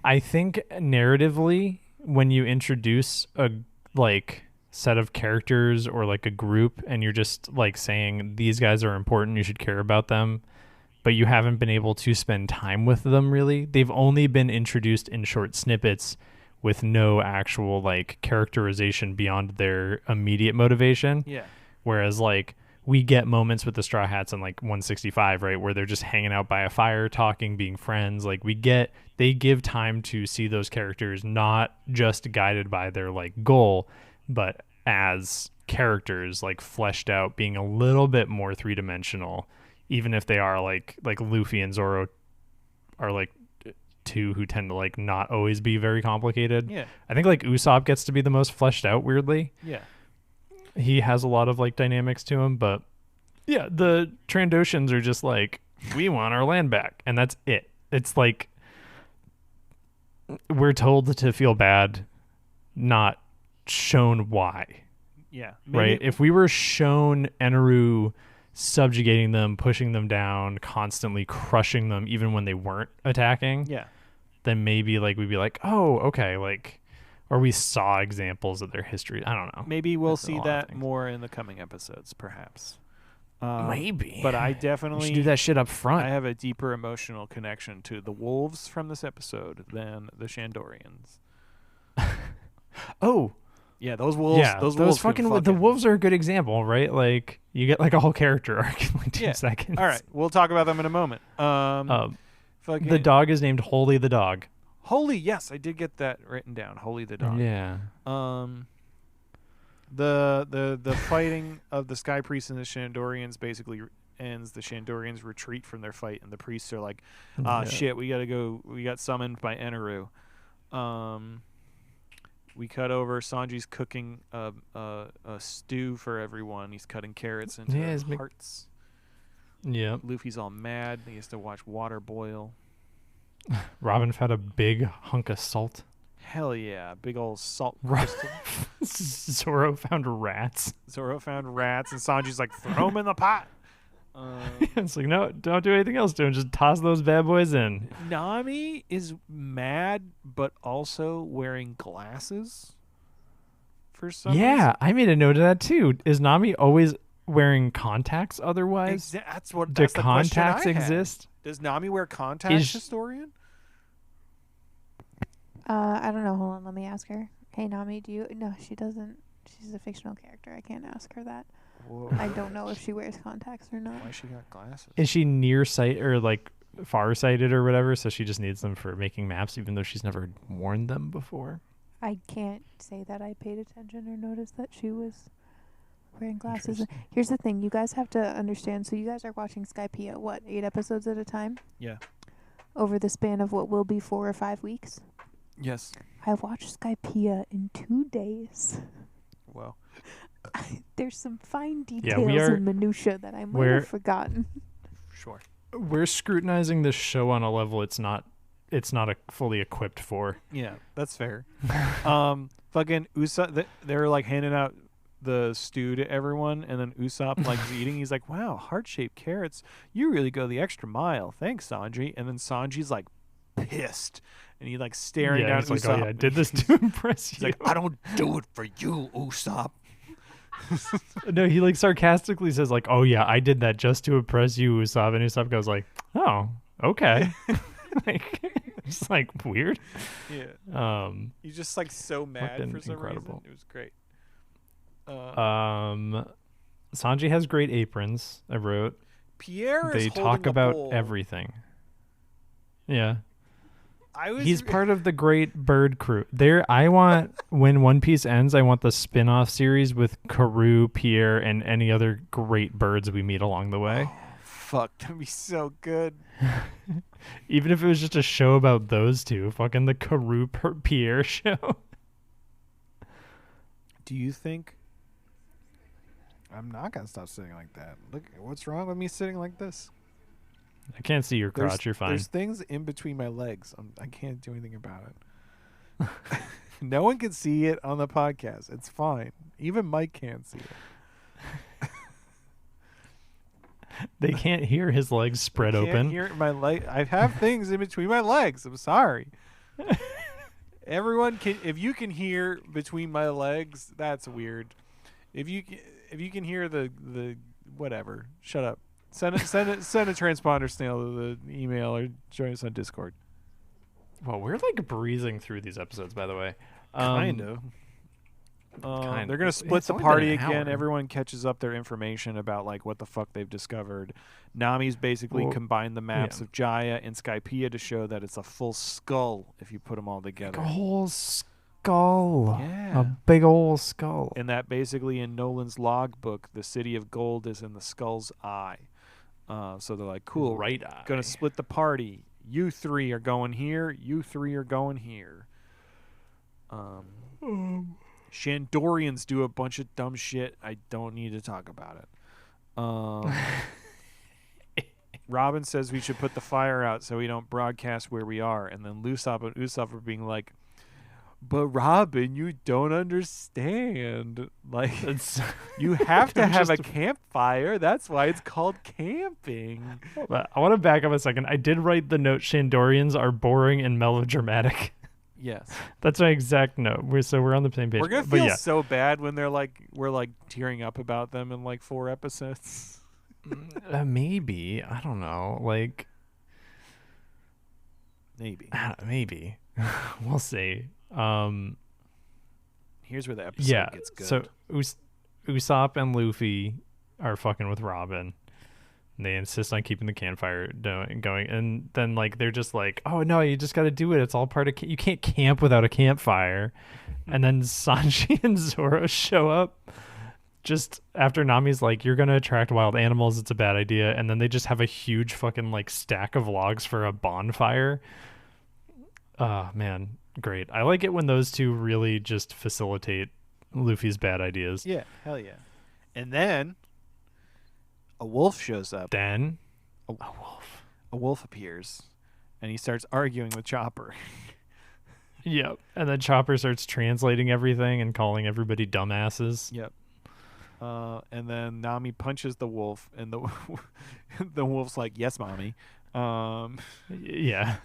I think narratively, when you introduce a like set of characters or like a group, and you're just like saying these guys are important, you should care about them, but you haven't been able to spend time with them really. They've only been introduced in short snippets with no actual like characterization beyond their immediate motivation. Yeah. Whereas like we get moments with the Straw Hats in like 165, right, where they're just hanging out by a fire, talking, being friends. Like they give time to see those characters not just guided by their like goal, but as characters like fleshed out, being a little bit more three-dimensional, even if they are like Luffy and Zoro are like two who tend to like not always be very complicated. Yeah. I think like Usopp gets to be the most fleshed out weirdly. Yeah. He has a lot of like dynamics to him, but yeah, the Trandoshans are just like, we want our land back, and that's it. It's like we're told to feel bad, not shown why. Yeah. Right? If we were shown Eneru subjugating them, pushing them down, constantly crushing them even when they weren't attacking, yeah, then maybe like we'd be like, oh, okay, like, or we saw examples of their history. I don't know. Maybe we'll see that more in the coming episodes, perhaps. Maybe. But I We definitely should do that shit up front. I have a deeper emotional connection to the wolves from this episode than the Shandorians. Oh, Yeah, those wolves. Yeah, those wolves fucking can the wolves are a good example, right? Like you get like a whole character arc in like 2 seconds. All right, we'll talk about them in a moment. Fucking The dog is named Holy the dog. Holy, yes, I did get that written down. Holy the dog. Yeah. The fighting of the Sky Priests and the Shandorians basically ends. The Shandorians retreat from their fight, and the priests are like, shit, we gotta go. We got summoned by Eneru. We cut over. Sanji's cooking a stew for everyone. He's cutting carrots into hearts. Yep. Luffy's all mad. He has to watch water boil. Robin found a big hunk of salt. Hell yeah. Big old salt crystal. Zoro found rats. Zoro found rats, and Sanji's like, throw them in the pot. It's like, no, don't do anything else to him. Just toss those bad boys in. Nami is mad, but also wearing glasses for some reason. I made a note of that too. Is Nami always wearing contacts otherwise? That's Do the contacts question I had. exist? Does Nami wear contacts, historian? I don't know. Hold on, let me ask her. Hey, Nami, do you? No, she doesn't. She's a fictional character. I can't ask her that. Whoa. I don't know if she wears contacts or not. Why she got glasses? Is she nearsight or like farsighted or whatever? So she just needs them for making maps, even though she's never worn them before. I can't say that I paid attention or noticed that she was wearing glasses. Interesting. Here's the thing: you guys have to understand. So you guys are watching Skypiea, what, 8 episodes at a time? Yeah. Over the span of what will be 4 or 5 weeks. Yes. I watched Skypiea in 2 days. Well. There's some fine details and minutia that I might have forgotten. Sure. We're scrutinizing this show on a level it's not fully equipped for. Yeah, that's fair. Fucking Usopp, they're like handing out the stew to everyone, and then Usopp like is eating. He's like, "Wow, heart-shaped carrots! You really go the extra mile. Thanks, Sanji." And then Sanji's like pissed, and he like staring down at Usopp. Usopp. Like, I did this to impress you. He's like, "I don't do it for you, Usopp." No, he like sarcastically says like, "Oh yeah, I did that just to impress you, Usopp." And Usopp goes like, "Oh, okay." Like, it's like weird. Yeah. He's just like so mad for some reason. It was great. Sanji has great aprons. I wrote. Pierre is They holding talk a about bowl. everything. Yeah. He's part of the great bird crew. I want, when One Piece ends, I want the spin-off series with Karoo, Pierre, and any other great birds we meet along the way. Oh, fuck, that'd be so good. Even if it was just a show about those two. Fucking the Karoo Pierre show. Do you think... I'm not going to stop sitting like that. Look, what's wrong with me sitting like this? I can't see your crotch. You're fine. There's things in between my legs. I can't do anything about it. No one can see it on the podcast. It's fine. Even Mike can't see it. They can't hear his legs spread open. Hear my leg. I have things in between my legs. I'm sorry. Everyone can. If you can hear between my legs, that's weird. If you can hear the whatever, shut up. Send a transponder snail to the email or join us on Discord. Well, we're like breezing through these episodes, by the way. Kind of. They're gonna split the party again. Everyone catches up their information about like what the fuck they've discovered. Nami's basically combined the maps of Jaya and Skypiea to show that it's a full skull if you put them all together. A whole skull. Yeah. A big old skull. And that basically in Nolan's logbook, the city of gold is in the skull's eye. So they're like, cool, right eye. Gonna split the party. You 3 are going here. You 3 are going here. Shandorians do a bunch of dumb shit. I don't need to talk about it. Robin says we should put the fire out so we don't broadcast where we are. And then Usopp and Usopp are being like, but Robin, you don't understand. Like, you have to have a campfire. That's why it's called camping. I want to back up a second. I did write the note, Shandorians are boring and melodramatic. Yes. That's my exact note. We're on the same page. We're going to feel so bad when we're like tearing up about them in like 4 episodes. Maybe. I don't know. Like, maybe. Maybe. We'll see. Here's where the episode Yeah. gets good. So Usopp and Luffy are fucking with Robin. And they insist on keeping the campfire going, and then like they're just like, "Oh no, you just got to do it. It's all part of. You can't camp without a campfire." And then Sanji and Zoro show up just after Nami's like, "You're gonna attract wild animals. It's a bad idea." And then they just have a huge fucking like stack of logs for a bonfire. Oh man, great! I like it when those two really just facilitate Luffy's bad ideas. Yeah, hell yeah. And then a wolf shows up. Then A wolf appears, and he starts arguing with Chopper. Yep. And then Chopper starts translating everything and calling everybody dumbasses. Yep. And then Nami punches the wolf, and the wolf's like, "Yes, mommy." Yeah.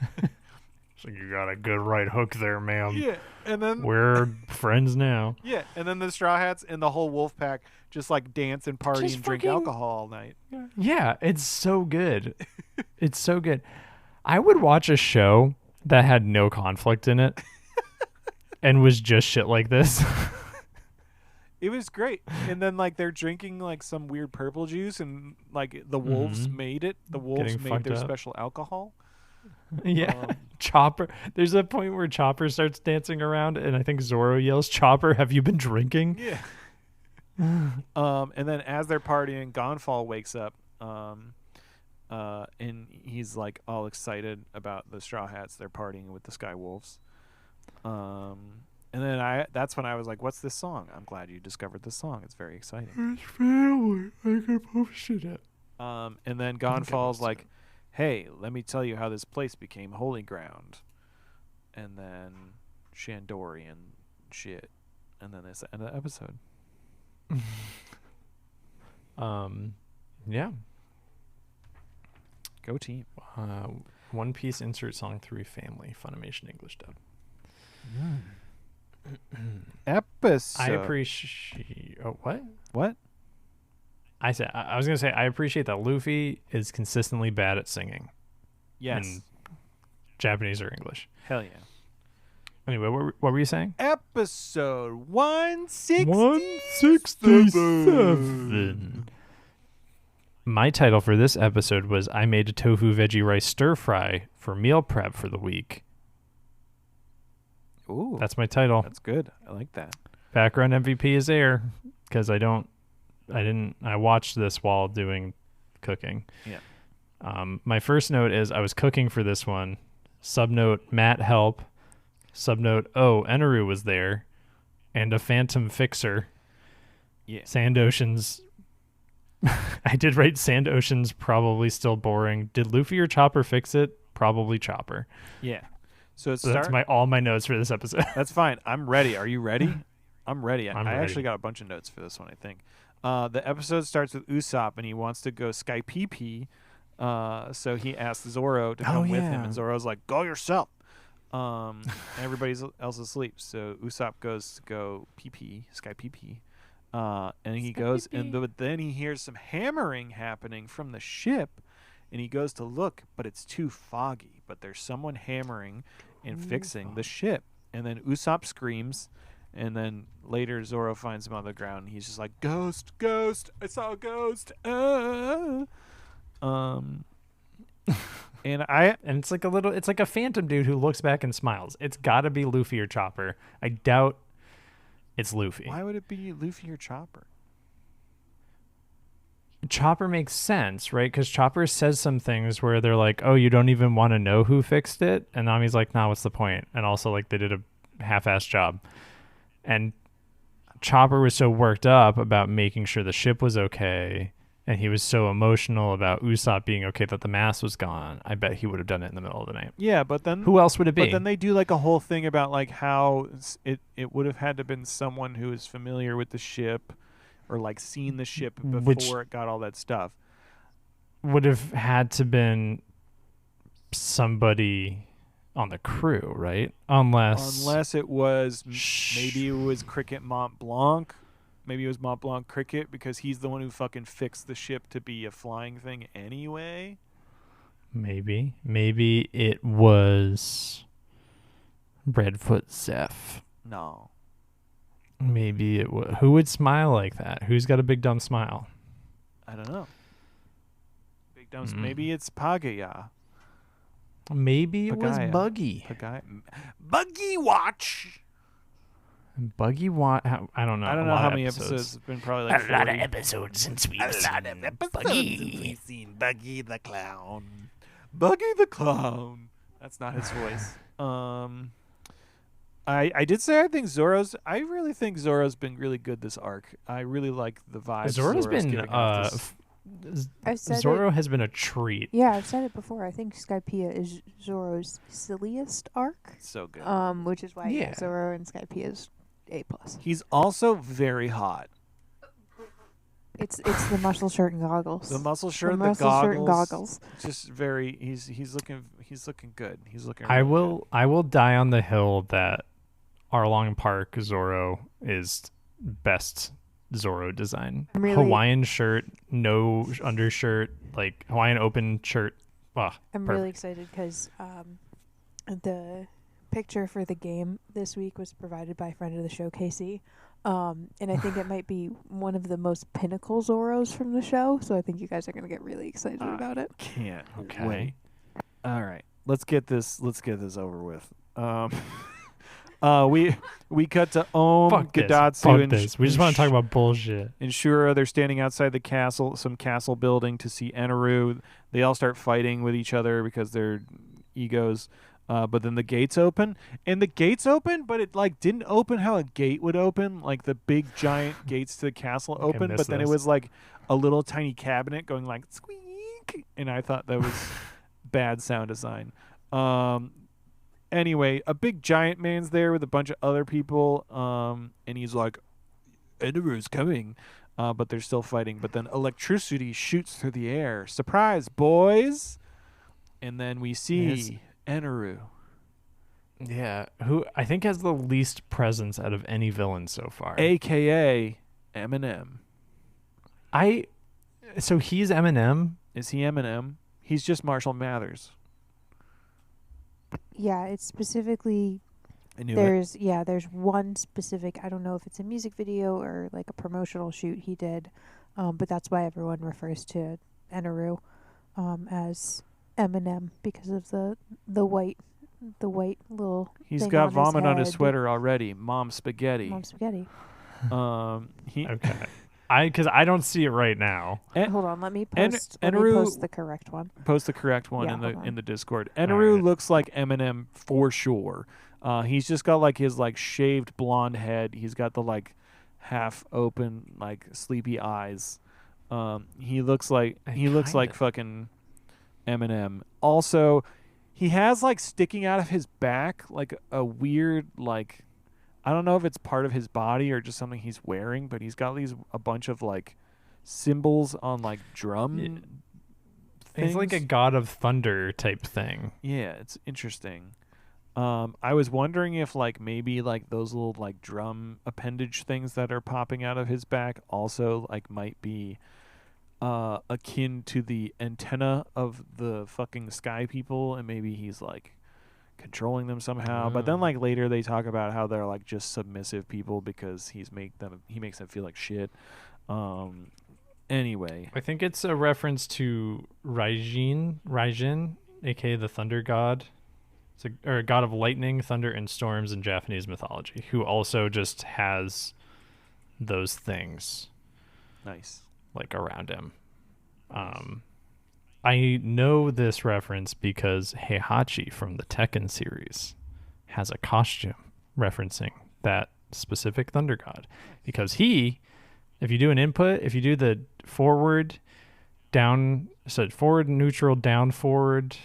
So you got a good right hook there, ma'am. Yeah. And then we're friends now. Yeah. And then the Straw Hats and the whole wolf pack just like dance and party Just and drink fucking- alcohol all night. Yeah, it's so good. It's so good. I would watch a show that had no conflict in it and was just shit like this. It was great. And then like they're drinking like some weird purple juice, and like the wolves made it. The wolves Getting made fucked their up. special alcohol. Yeah. Chopper. There's a point where Chopper starts dancing around, and I think Zoro yells, "Chopper, have you been drinking?" Yeah. And then as they're partying, Gan Fall wakes up, and he's like all excited about the Straw Hats. They're partying with the Sky Wolves. And then that's when I was like, "What's this song?" I'm glad you discovered this song. It's very exciting. It's family. I can post it. And then Gan Fall's like, "Hey, let me tell you how this place became holy ground." And then Shandorian shit. And then it's the end of the episode. Yeah. Go team. One Piece insert song 3 family Funimation English dub. Episode. I appreciate. Oh, what? What? I was gonna say I appreciate that Luffy is consistently bad at singing. Yes. In Japanese or English. Hell yeah. Anyway, what were you saying? Episode 167. 167. My title for this episode was I made a tofu veggie rice stir fry for meal prep for the week. Ooh. That's my title. That's good. I like that. Background MVP is Air because I watched this while doing cooking. Yeah. My first note is I was cooking for this one. Subnote, Matt help. Subnote, oh, Eneru was there. And a phantom fixer. Yeah. Sand Ocean's. I did write Sand Ocean's probably still boring. Did Luffy or Chopper fix it? Probably Chopper. Yeah. So That's all my notes for this episode. That's fine. I'm ready. Are you ready? I'm ready. I'm I ready. actually got a bunch of notes for this one, I think. The episode starts with Usopp, and he wants to go Skypiea. So he asks Zoro to come with him, and Zoro's like, "Go yourself." And everybody else is asleep. So Usopp goes to go pee, Skypiea. And he goes, but then he hears some hammering happening from the ship, and he goes to look, but it's too foggy. But there's someone hammering and fixing the ship. And then Usopp screams, and then later Zoro finds him on the ground. And he's just like, "Ghost, ghost! I saw a ghost!" And it's like it's like a phantom dude who looks back and smiles. It's got to be Luffy or Chopper. I doubt it's Luffy. Why would it be Luffy or Chopper? Chopper makes sense, right? Because Chopper says some things where they're like, "Oh, you don't even want to know who fixed it," and Nami's like, "Nah, what's the point?" And also, like, they did a half-assed job. And Chopper was so worked up about making sure the ship was okay, and he was so emotional about Usopp being okay that the mask was gone. I bet he would have done it in the middle of the night. Yeah, but then Who else would it be? But then they do like a whole thing about like how it would have had to been someone who is familiar with the ship, or like seen the ship before it got all that stuff. Would have had to been somebody on the crew, right? Unless it was maybe it was Cricket Mont Blanc. Maybe it was Mont Blanc Cricket because he's the one who fucking fixed the ship to be a flying thing anyway. Maybe it was Redfoot Zeph. No. Maybe it would. Who would smile like that? Who's got a big dumb smile? I don't know. Big dumb. Maybe it's Pagaya. Maybe it was Pagaya. Buggy. Buggy Watch. Buggy Watch. I don't know. I don't know how many episodes. It's been probably like 40. A lot of episodes since we've seen Buggy the Clown. Buggy the Clown. That's not his voice. I did say I really think Zoro's been really good this arc. I really like the vibe. Zoro's been Zoro has been a treat. Yeah, I've said it before. I think Skypiea is Zoro's silliest arc. So good. Which is why Zoro and Skypiea is A+. He's also very hot. It's the muscle shirt and goggles. The muscle shirt, the shirt and goggles. Just very. He's looking good. He's looking. I really good. will die on the hill that Arlong Park Zoro is best Zoro design. Really, Hawaiian shirt, no undershirt, like Hawaiian open shirt. I'm really excited because the picture for the game this week was provided by a friend of the show, Casey. And I think it might be one of the most pinnacle Zoros from the show. So I think you guys are going to get really excited about it. Can't wait. All right, let's get this over with. We cut to Om, Gadatsu, and we just want to talk about bullshit. And Shura, they're standing outside the castle, some castle building, to see Eneru. They all start fighting with each other because they're egos. But then the gates open, but it like didn't open how a gate would open, like the big giant gates to the castle open. But then it was like a little tiny cabinet going like squeak, and I thought that was bad sound design. Anyway, a big giant man's there with a bunch of other people, and he's like, Eneru's coming, but they're still fighting. But then electricity shoots through the air. Surprise, boys! And then we see Eneru. Yeah, who I think has the least presence out of any villain so far. AKA Eminem. So he's Eminem? Is he Eminem? He's just Marshall Mathers. Yeah, it's specifically there's one specific, I don't know if it's a music video or like a promotional shoot he did, but that's why everyone refers to Eneru as Eminem, because of the white little He's thing got on vomit his on his head. sweater already. Mom spaghetti. Okay. Because I don't see it right now. Hold on, let me post the correct one. Post the correct one in the Discord. Eneru looks like Eminem for sure. He's just got like his like shaved blonde head. He's got the like half open like sleepy eyes. He looks like fucking Eminem. Also, he has like sticking out of his back like a weird like, I don't know if it's part of his body or just something he's wearing, but he's got a bunch of like symbols on like drum things. He's like a god of thunder type thing. Yeah, it's interesting. I was wondering if like maybe like those little like drum appendage things that are popping out of his back also like might be akin to the antenna of the fucking sky people, and maybe he's like controlling them somehow. But then like later they talk about how they're like just submissive people because he makes them feel like shit. Anyway, I think it's a reference to Raijin, aka the thunder god. It's a god of lightning, thunder, and storms in Japanese mythology, who also just has those things nice like around him. I know this reference because Heihachi from the Tekken series has a costume referencing that specific thunder god, because if you do an input, if you do the forward, neutral, down, forward,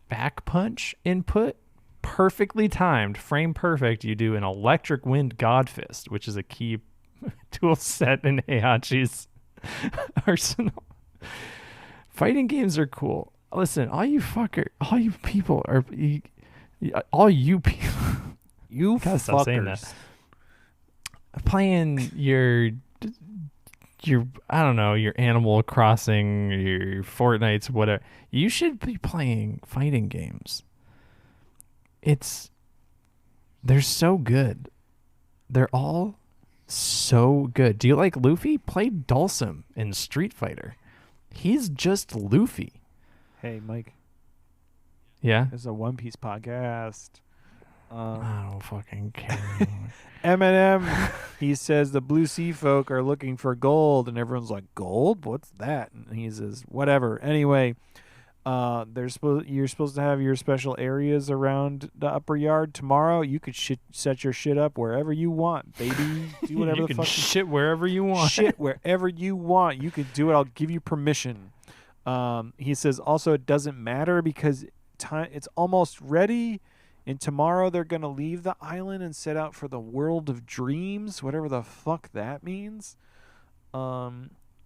back punch input, perfectly timed, frame perfect, you do an electric wind god fist, which is a key tool set in Heihachi's arsenal. Fighting games are cool. Listen, all you people, you gotta stop saying that. Playing your I don't know, your Animal Crossing, your Fortnites, whatever. You should be playing fighting games. They're so good. they're all so good. Do you like Luffy? Play Dulcim in Street Fighter. He's just Luffy. Hey, Mike. Yeah? This is a One Piece podcast. I don't fucking care. Eminem, he says the Blue Sea folk are looking for gold, and everyone's like, gold? What's that? And he says, whatever. Anyway, you're supposed to have your special areas around the upper yard tomorrow. You could set your shit up wherever you want, baby. Do whatever you the can fuck shit wherever you want. Shit wherever you want. You could do it. I'll give you permission. He says also it doesn't matter because it's almost ready. And tomorrow they're going to leave the island and set out for the world of dreams, whatever the fuck that means. I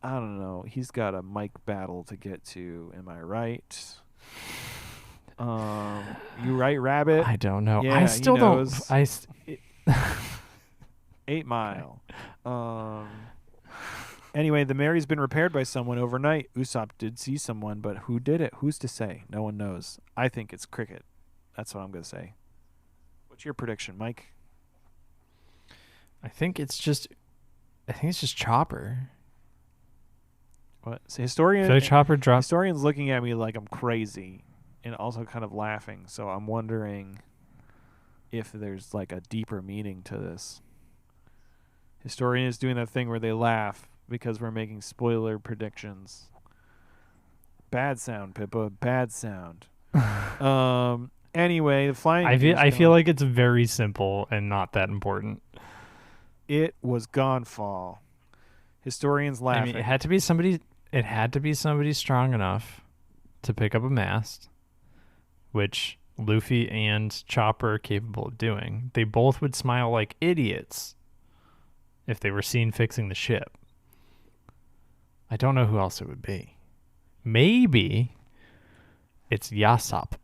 don't know. He's got a mic battle to get to. Am I right? You right, Rabbit? I don't know. Yeah, I still don't. 8 Mile. Anyway, the Mary's been repaired by someone overnight. Usopp did see someone, but who did it? Who's to say? No one knows. I think it's Cricket. That's what I'm going to say. What's your prediction, Mike? I think it's just Chopper. What? So historian's looking at me like I'm crazy and also kind of laughing. So I'm wondering if there's like a deeper meaning to this. Historian is doing that thing where they laugh because we're making spoiler predictions. Bad sound, Pippa. Bad sound. Anyway, the flying. I feel like it's very simple and not that important. It was Gan Fall. Historians laughing. I mean, it had to be somebody strong enough to pick up a mast, which Luffy and Chopper are capable of doing. They both would smile like idiots if they were seen fixing the ship. I don't know who else it would be. Maybe it's Yasopp.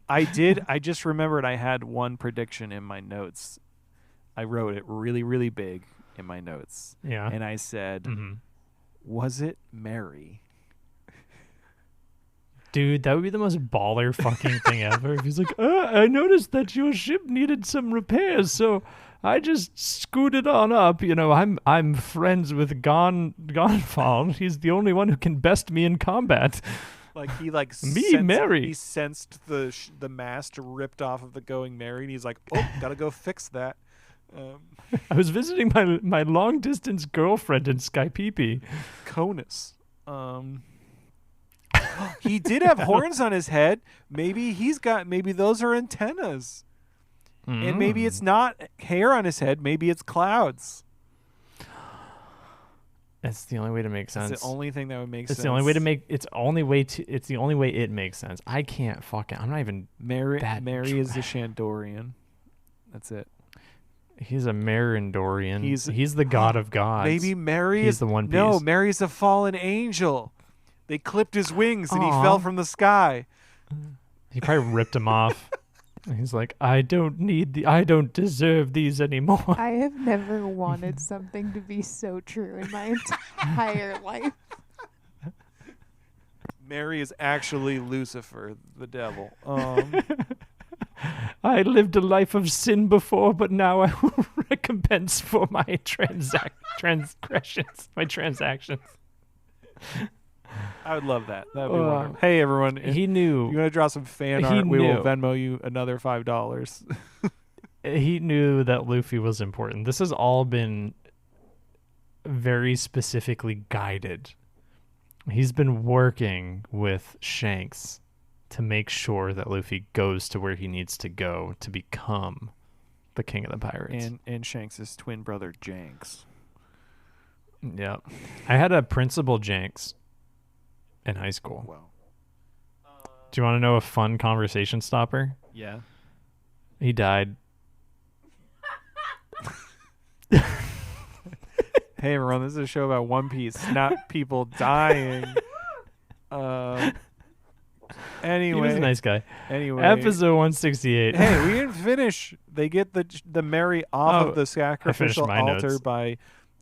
I just remembered I had one prediction in my notes. I wrote it really, really big in my notes. Yeah. And I said, was it Mary? Dude, that would be the most baller fucking thing ever. If he's like, I noticed that your ship needed some repairs, so I just scooted on up. You know, I'm friends with Gan Fall. He's the only one who can best me in combat. Like he Mary. He sensed the mast ripped off of the Going Mary, and he's like, oh, gotta go fix that. I was visiting my long distance girlfriend in Skypiea. Conus. He did have horns on his head. Maybe those are antennas. And maybe it's not hair on his head. Maybe it's clouds. That's the only way to make sense. It's the only thing that would make sense. It's the only way to make. It's the only way it makes sense. I can't fucking. I'm not even. Mary is the Shandorian. That's it. He's a Marindorian. He's the god of gods. Maybe Mary is the One Piece. No, Mary's a fallen angel. They clipped his wings and he fell from the sky. He probably ripped him off. He's like, I don't deserve these anymore. I have never wanted something to be so true in my entire life. Mary is actually Lucifer, the devil. I lived a life of sin before, but now I will recompense for my transgressions, my transactions. I would love that. That would be wonderful. Hey, everyone. He knew. You want to draw some fan art? We will Venmo you another $5. He knew that Luffy was important. This has all been very specifically guided. He's been working with Shanks to make sure that Luffy goes to where he needs to go to become the king of the pirates. And Shanks' twin brother, Janks. Yep. I had a principal Janks in high school. Wow. Do you want to know a fun conversation stopper? Yeah. He died. Hey, everyone, this is a show about One Piece, not people dying. Anyway. He was a nice guy. Anyway. Episode 168. Hey, we didn't finish. They get the Mary off of the sacrificial altar notes by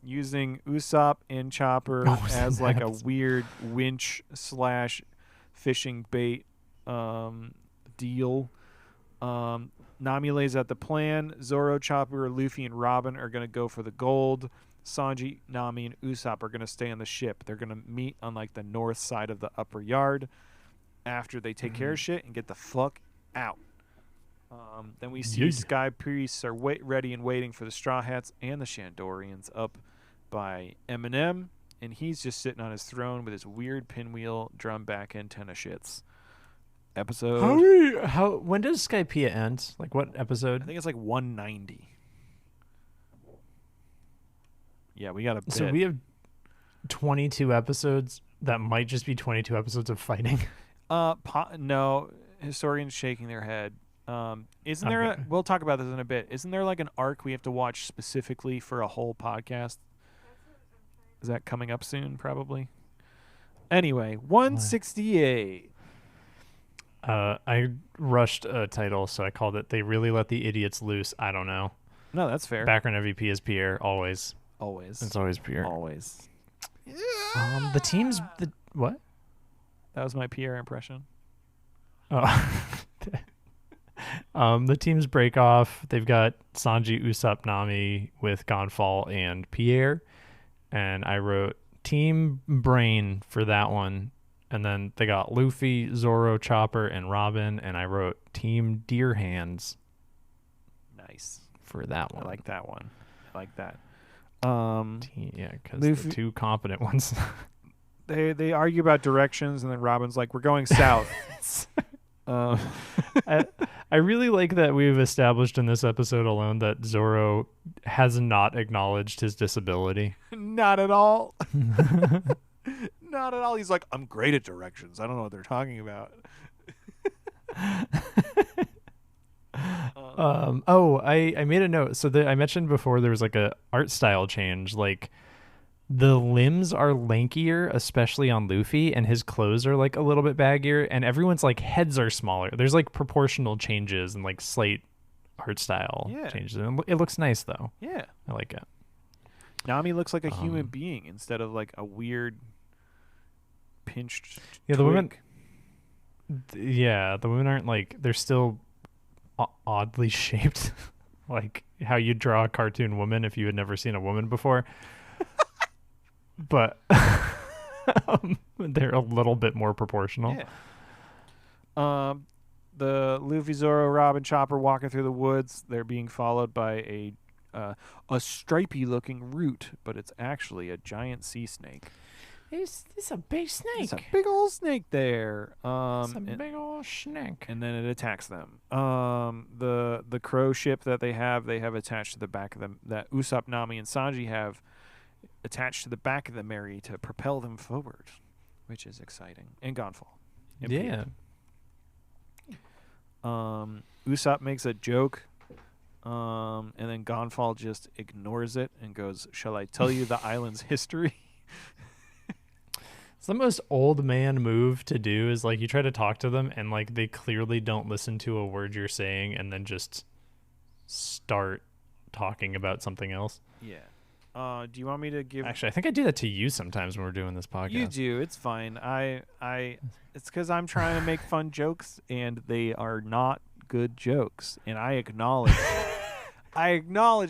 using Usopp and Chopper as like a weird winch / fishing bait deal. Nami lays out the plan. Zoro, Chopper, Luffy, and Robin are going to go for the gold. Sanji, Nami, and Usopp are going to stay on the ship. They're going to meet on like the north side of the upper yard after they take care of shit and get the fuck out. Then we see Skypiea are ready and waiting for the Straw Hats and the Shandorians up by Eminem, and he's just sitting on his throne with his weird pinwheel drum back antenna shits. Episode. When does Skypiea end? Like what episode? I think it's like 190. Yeah, we got a bit. So we have 22 episodes that might just be 22 episodes of fighting. No, historians shaking their head. Isn't there we'll talk about this in a bit. Isn't there like an arc we have to watch specifically for a whole podcast? Is that coming up soon? Probably. Anyway, 168. I rushed a title, so I called it "They Really Let the Idiots Loose." I don't know. No, that's fair. Background MVP is Pierre. Always. It's always Pierre. Always. The team's what? That was my Pierre impression. Oh. The teams break off. They've got Sanji, Usopp, Nami with Gan Fall and Pierre, and I wrote Team Brain for that one. And then they got Luffy, Zoro, Chopper, and Robin, and I wrote Team Deer Hands. Nice for that one. I like that one. I like that. Because the two competent ones. They argue about directions, and then Robin's like, "We're going south." I really like that we've established in this episode alone that Zoro has not acknowledged his disability. Not at all. Not at all. He's like, "I'm great at directions. I don't know what they're talking about." I made a note. So I mentioned before there was like a art style change. Like the limbs are lankier, especially on Luffy, and his clothes are like a little bit baggier, and everyone's like heads are smaller. There's like proportional changes and like slight art style changes. And it looks nice though. Yeah, I like it. Nami looks like a human being instead of like a weird pinched twig. The women aren't like, they're still oddly shaped like how you draw a cartoon woman if you had never seen a woman before. But they're a little bit more proportional. Yeah. The Luffy, Zoro, Robin, Chopper walking through the woods. They're being followed by a stripy looking root, but it's actually a giant sea snake. It's a big snake. It's a big old snake there. It's a big old snake. And then it attacks them. The crow ship that they have attached to the back of them, that Usopp, Nami, and Sanji have attached to the back of the Mary to propel them forward, which is exciting. And Gan Fall. Yeah. Usopp makes a joke, and then Gan Fall just ignores it and goes, "Shall I tell you the island's history?" It's the most old man move to do is like you try to talk to them and like they clearly don't listen to a word you're saying and then just start talking about something else. Yeah. Do you want me to give? Actually, I think I do that to you sometimes when we're doing this podcast. You do. It's fine. It's because I'm trying to make fun jokes and they are not good jokes, and I acknowledge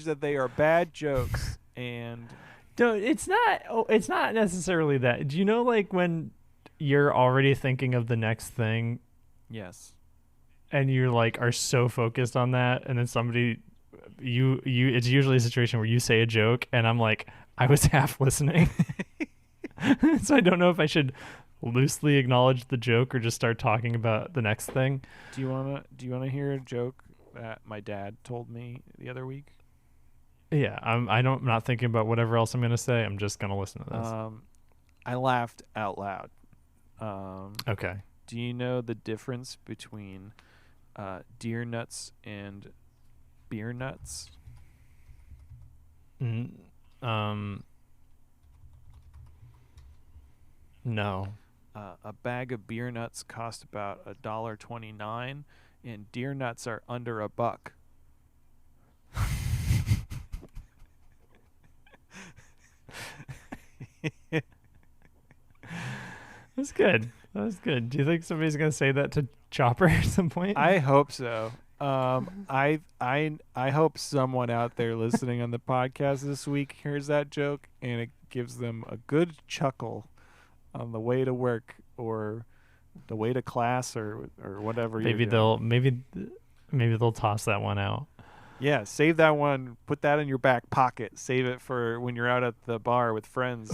that they are bad jokes. And dude, it's not necessarily that. Do you know like when you're already thinking of the next thing? Yes. And you're like are so focused on that, and then somebody. It's usually a situation where you say a joke and I'm like, I was half listening. So I don't know if I should loosely acknowledge the joke or just start talking about the next thing. Do you wanna hear a joke that my dad told me the other week? Yeah, I'm not thinking about whatever else I'm gonna say. I'm just gonna listen to this. I laughed out loud. Okay. Do you know the difference between deer nuts and beer nuts? No. A bag of beer nuts cost about $1.29, and deer nuts are under $1. That's good. That was good. Do you think somebody's gonna say that to Chopper at some point? I hope so. I hope someone out there listening on the podcast this week hears that joke and it gives them a good chuckle on the way to work or the way to class or whatever. Maybe they'll toss that one out. Yeah, save that one. Put that in your back pocket. Save it for when you're out at the bar with friends.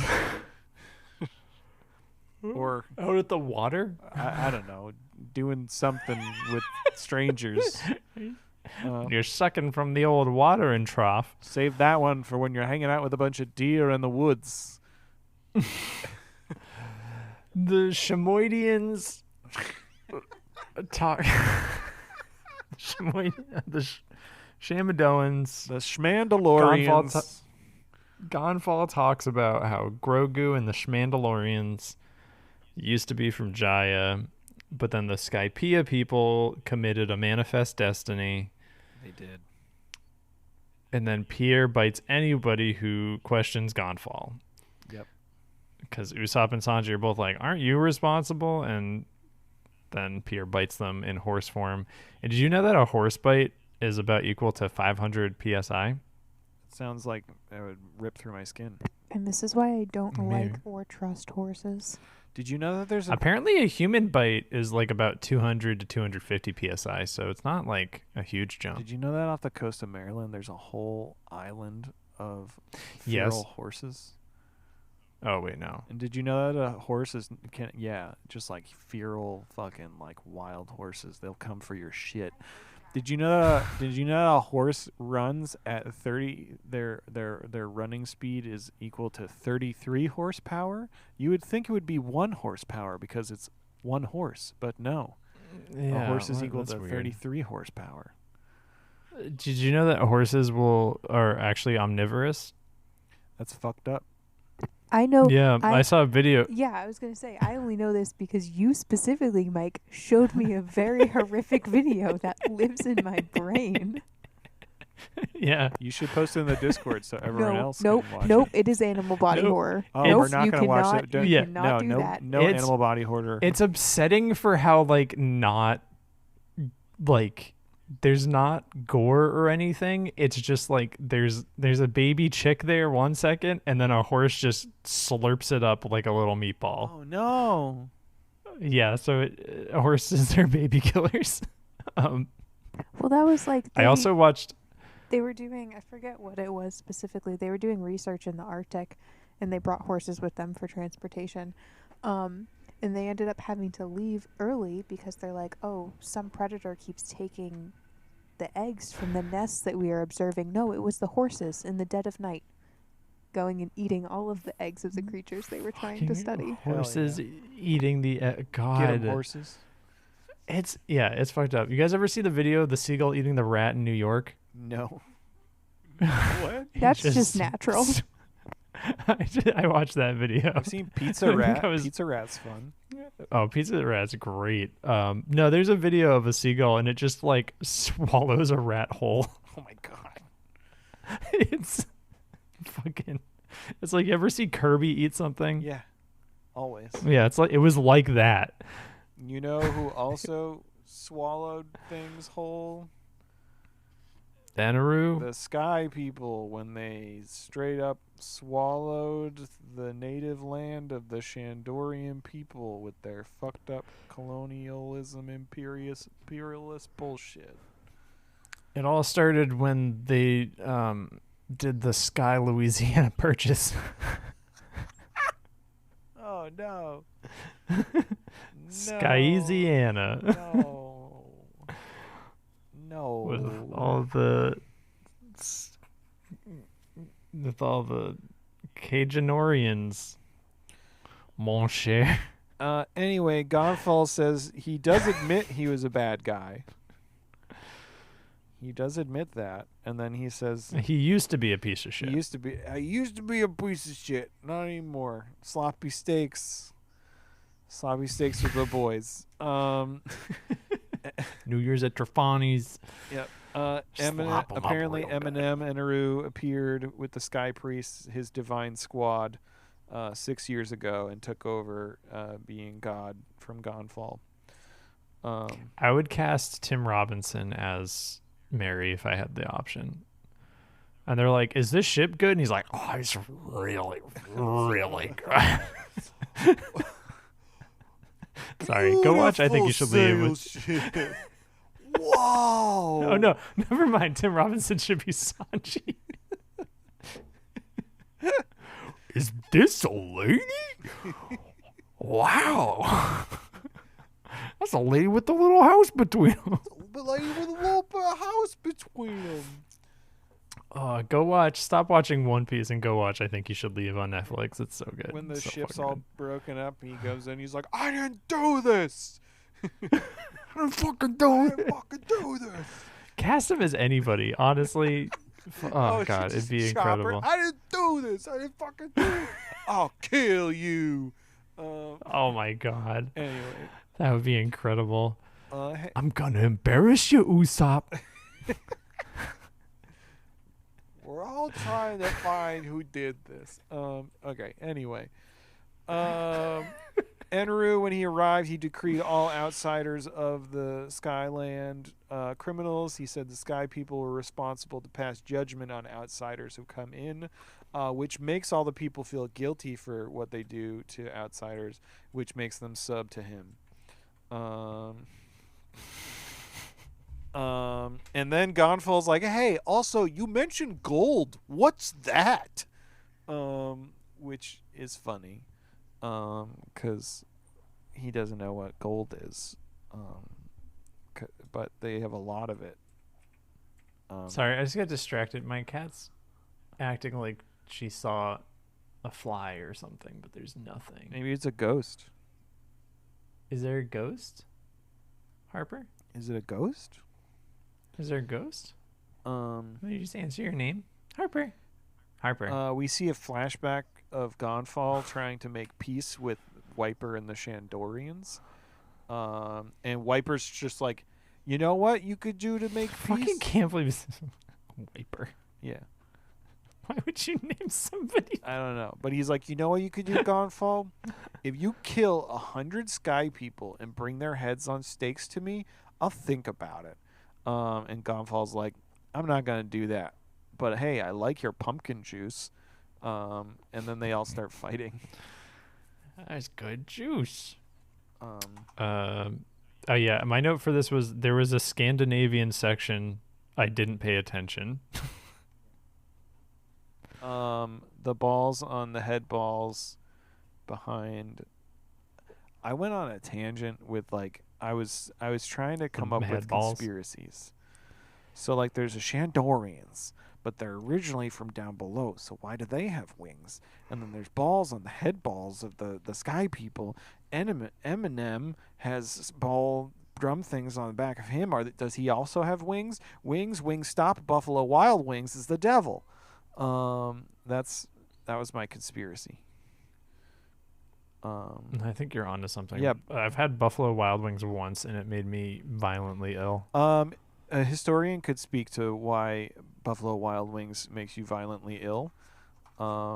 Or out at the water. I don't know, doing something with strangers. You're sucking from the old watering trough. Save that one for when you're hanging out with a bunch of deer in the woods. The Shandorians talk. The Shamdoans. The Schmandalorians. Gan Fall talks about how Grogu and the Schmandalorians used to be from Jaya, but then the Skypiea people committed a manifest destiny. They did. And then Pierre bites anybody who questions Gan Fall. Yep. Because Usopp and Sanji are both like, aren't you responsible? And then Pierre bites them in horse form. And did you know that a horse bite is about equal to 500 PSI? Sounds like it would rip through my skin. And this is why I don't Maybe. like or trust horses. Did you know that there's a... Apparently a human bite is like about 200 to 250 PSI, so it's not like a huge jump. Did you know that off the coast of Maryland there's a whole island of feral horses? Oh, wait, no. And did you know that a horse just like feral fucking like wild horses. They'll come for your shit. Did you know that a horse runs at 30 their running speed is equal to 33 horsepower? You would think it would be 1 horsepower because it's one horse, but no. Yeah, a horse is equal that's to weird. 33 horsepower. Did you know that horses are actually omnivorous? That's fucked up. I know. Yeah, I saw a video. Yeah, I was going to say, I only know this because you specifically, Mike, showed me a very horrific video that lives in my brain. Yeah. You should post it in the Discord so everyone else can watch Nope. it. It is animal body horror. Oh, nope, we're not going to watch it. You cannot do that. No It's- animal body horror. It's upsetting for how, like, not, like, there's not gore or anything. It's just, like, there's a baby chick there 1 second, and then a horse just slurps it up like a little meatball. Oh, no. Yeah, so horses are baby killers. Well, that was like... I also watched... They were doing, I forget what it was specifically. They were doing research in the Arctic, and they brought horses with them for transportation. And they ended up having to leave early because they're like, oh, some predator keeps taking the eggs from the nests that we are observing. No, it was the horses in the dead of night going and eating all of the eggs of the creatures they were trying to study. Horses eating the... God. Get 'em, horses. It's fucked up. You guys ever see the video of the seagull eating the rat in New York? No. What? That's just natural. I watched that video. I've seen Pizza Rat. That was- Pizza Rat's fun. Oh, Pizza Rat's great. No, there's a video of a seagull and it just like swallows a rat whole. Oh my god. It's fucking. It's like, you ever see Kirby eat something? Yeah. Always. Yeah, it's like, it was like that. You know who also swallowed things whole? Anaru. The Sky People, when they straight up swallowed the native land of the Shandorian people with their fucked up colonialism, imperialist bullshit. It all started when they did the Sky Louisiana Purchase. Oh no. Skyisiana. No. No. With all the Cajunorians, mon cher. Anyway, Gan Fall says he does admit he was a bad guy. He does admit that, and then he says He used to be a piece of shit. I used to be a piece of shit. Not anymore. Sloppy steaks with the boys. New Year's at Trafani's. Yep. Slop 'em up Apparently real good. Eminem and Aru appeared with the Sky Priests, his divine squad, 6 years ago and took over being God from Gan Fall. I would cast Tim Robinson as Mary if I had the option. And they're like, "Is this ship good?" And he's like, "Oh, it's really, really good." Sorry, go watch. I think you should leave. Whoa! Oh no, never mind. Tim Robinson should be Sanji. Is this a lady? Wow. That's a lady with a little house between them. But like with a little bit of house between them. Go watch. Stop watching One Piece and go watch I Think You Should Leave on Netflix. It's so good. When the It's so ship's fucking all good. broken up, he goes in. He's like, "I didn't do this. I didn't fucking do I it. didn't fucking do this." Cast him as anybody. Honestly. Oh god, it's it'd be Chopper. incredible. I didn't do this. I didn't fucking do it. I'll kill you. Oh my god. Anyway, That would be incredible. hey, I'm gonna embarrass you, Usopp. we're all trying to find who did this. Okay. Anyway, Enru, when he arrived, he decreed all outsiders of the Skyland criminals. He said the Sky people were responsible to pass judgment on outsiders who come in, which makes all the people feel guilty for what they do to outsiders, which makes them sub to him. And then Gan Fall's like, "Hey, also you mentioned gold. What's that?" Which is funny, because he doesn't know what gold is. But they have a lot of it. Sorry, I just got distracted. My cat's acting like she saw a fly or something, but there's nothing. Maybe it's a ghost. Is there a ghost? Harper? Is it a ghost? Is there a ghost? Let me just answer your name. Harper. Harper. We see a flashback of Gan Fall trying to make peace with Wiper and the Shandorians. And Wiper's just like, "You know what you could do to make I fucking peace?" can't believe this. Wiper. Yeah. Why would you name somebody? I don't know. But he's like, "You know what you could do, Gan Fall? If you kill 100 Sky people and bring their heads on stakes to me, I'll think about it." And Gan Fall's like, "I'm not going to do that. But hey, I like your pumpkin juice." And then they all start fighting. That's good juice. Um, Oh yeah, my note for this was there was a Scandinavian section. I didn't pay attention. the balls on the head balls behind. I went on a tangent with like I was trying to come up head with balls? conspiracies. So like there's a Shandorians, but they're originally from down below. So why do they have wings? And then there's balls on the head balls of the Sky people. Eminem has ball drum things on the back of him. Does he also have wings? Wings stop. Buffalo Wild Wings is the devil. That was my conspiracy. I think you're onto something. Yeah. I've had Buffalo Wild Wings once, and it made me violently ill. A historian could speak to why Buffalo Wild Wings makes you violently ill.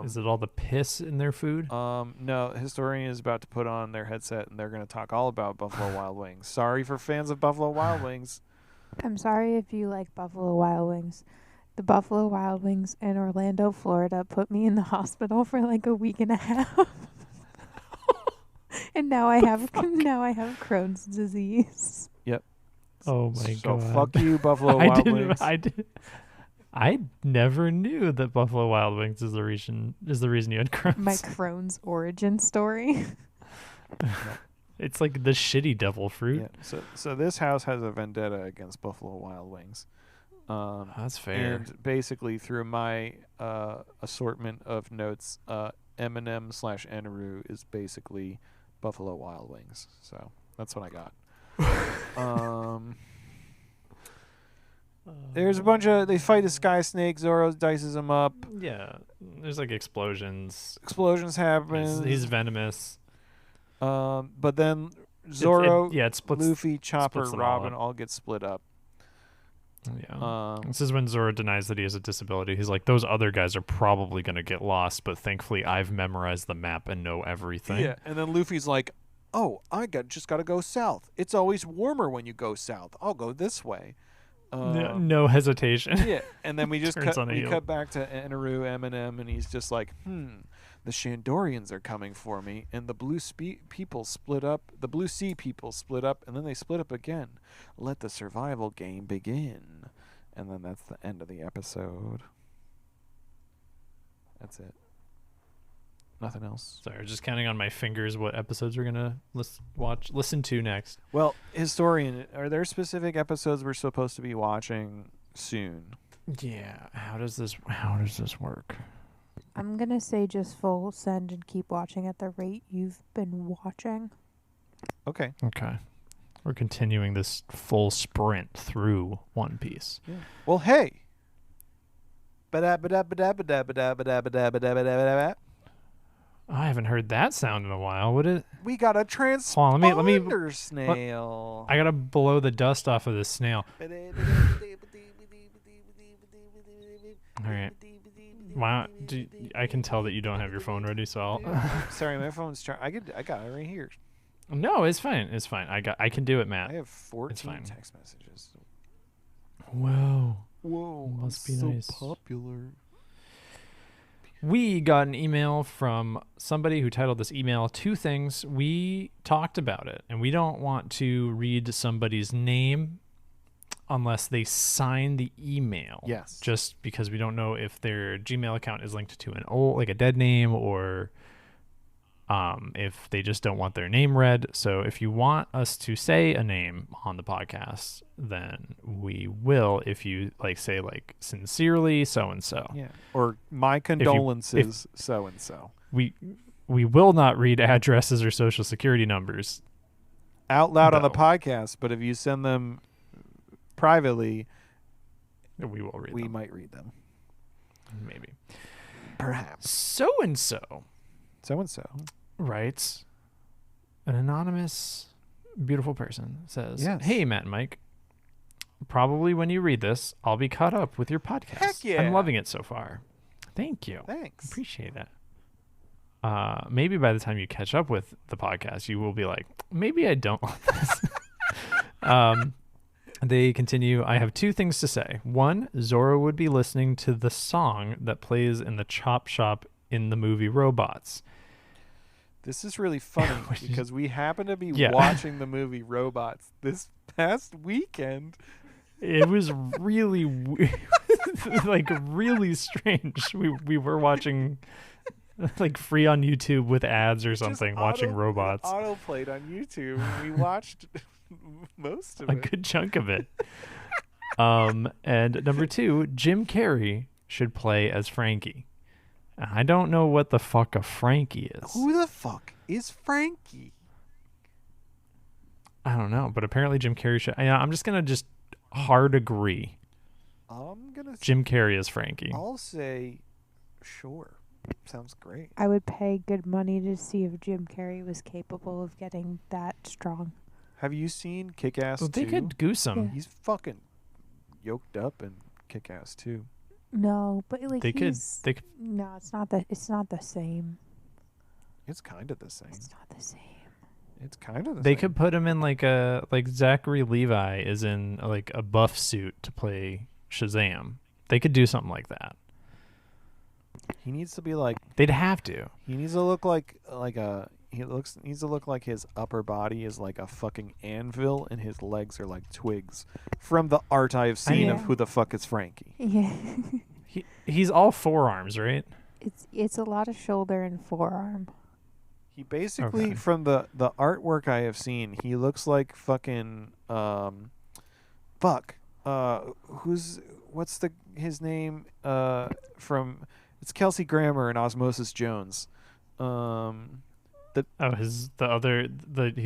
Is it all the piss in their food? No, a historian is about to put on their headset, and they're going to talk all about Buffalo Wild Wings. Sorry for fans of Buffalo Wild Wings. I'm sorry if you like Buffalo Wild Wings. The Buffalo Wild Wings in Orlando, Florida put me in the hospital for like a week and a half. And now I have Crohn's disease. Yep. Oh my So god! fuck you, Buffalo Wild Wings. I never knew that Buffalo Wild Wings is the reason you had Crohn's. My Crohn's origin story. It's like the shitty devil fruit. Yeah. So this house has a vendetta against Buffalo Wild Wings. That's fair. And basically through my assortment of notes, Eminem/Enru is basically Buffalo Wild Wings. So that's what I got. There's a bunch of they fight a sky snake. Zoro dices him up. Yeah, there's like explosions. Explosions happen. He's venomous. But then Zoro, it splits. Luffy, Chopper, splits them all Robin up. all get split up. Yeah. This is when Zoro denies that he has a disability. He's like, those other guys are probably going to get lost, but thankfully I've memorized the map and know everything. Yeah, and then Luffy's like, oh, just got to go south. It's always warmer when you go south. I'll go this way. No hesitation. Yeah, and then we just Turns on a heel. cut back to Anaru Eminem, and he's just like, the Shandorians are coming for me, and the blue people split up. The blue sea people split up, and then they split up again. Let the survival game begin. And then that's the end of the episode. That's it. Nothing else. Sorry, just counting on my fingers what episodes we're gonna listen to next. Well, historian, are there specific episodes we're supposed to be watching soon? Yeah. How does this work? I'm gonna say just full send and keep watching at the rate you've been watching. Okay. Okay. We're continuing this full sprint through One Piece. Yeah. Well, hey. I haven't heard that sound in a while. What is? We got a transponder Hold on, snail. I gotta blow the dust off of this snail. All right. Why? I can tell that you don't have your phone ready, so I'll. Sorry, my phone's I got it right here. No, it's fine. It's fine. I can do it, Matt. I have 14 fine. text messages. Whoa. Must be so nice. Popular. We got an email from somebody who titled this email 2 things. We talked about it, and we don't want to read somebody's name unless they sign the email. Yes. Just because we don't know if their Gmail account is linked to an old, like a dead name, or if they just don't want their name read. So if you want us to say a name on the podcast, then we will. If you say sincerely so and so. Yeah. Or my condolences so and so. We will not read addresses or social security numbers out loud on the No. podcast, but if you send them privately, we will read we them. might read them. Maybe. Perhaps. So and so writes, an anonymous beautiful person says, Yes. Hey, Matt and Mike. Probably when you read this, I'll be caught up with your podcast. Heck yeah. I'm loving it so far. Thank you. Thanks. Appreciate that. Maybe by the time you catch up with the podcast, you will be like, maybe I don't want this. They continue, I have 2 things to say. 1, Zoro would be listening to the song that plays in the chop shop in the movie Robots. This is really funny because we happen to be Yeah. watching the movie Robots this past weekend. It was really really strange. We were watching free on YouTube with ads or something, watching Robots. Auto played on YouTube. And we watched most of A it. good chunk of it. And number 2, Jim Carrey should play as Frankie. I don't know what the fuck a Frankie is. Who the fuck is Frankie? I don't know, but apparently Jim Carrey should. I'm just gonna hard agree. Jim Carrey is Frankie. I'll say, sure. Sounds great. I would pay good money to see if Jim Carrey was capable of getting that strong. Have you seen Kick-Ass 2? Well, they could goose him. Yeah. He's fucking yoked up in Kick-Ass 2. No, but They could. No, it's not the. It's not the same. It's kind of the same. It's not the same. It's kind of the They same. could put him in like Zachary Levi is in a buff suit to play Shazam. They could do something like that. He needs to be like. They'd have to. He needs to look like a. Needs to look like his upper body is like a fucking anvil and his legs are like twigs. From the art I have seen of Yeah. Who the Fuck is Frankie. Yeah. He's all forearms, right? It's a lot of shoulder and forearm. He basically, Okay. from the artwork I have seen, he looks like fucking what's his name from it's Kelsey Grammer and Osmosis Jones. He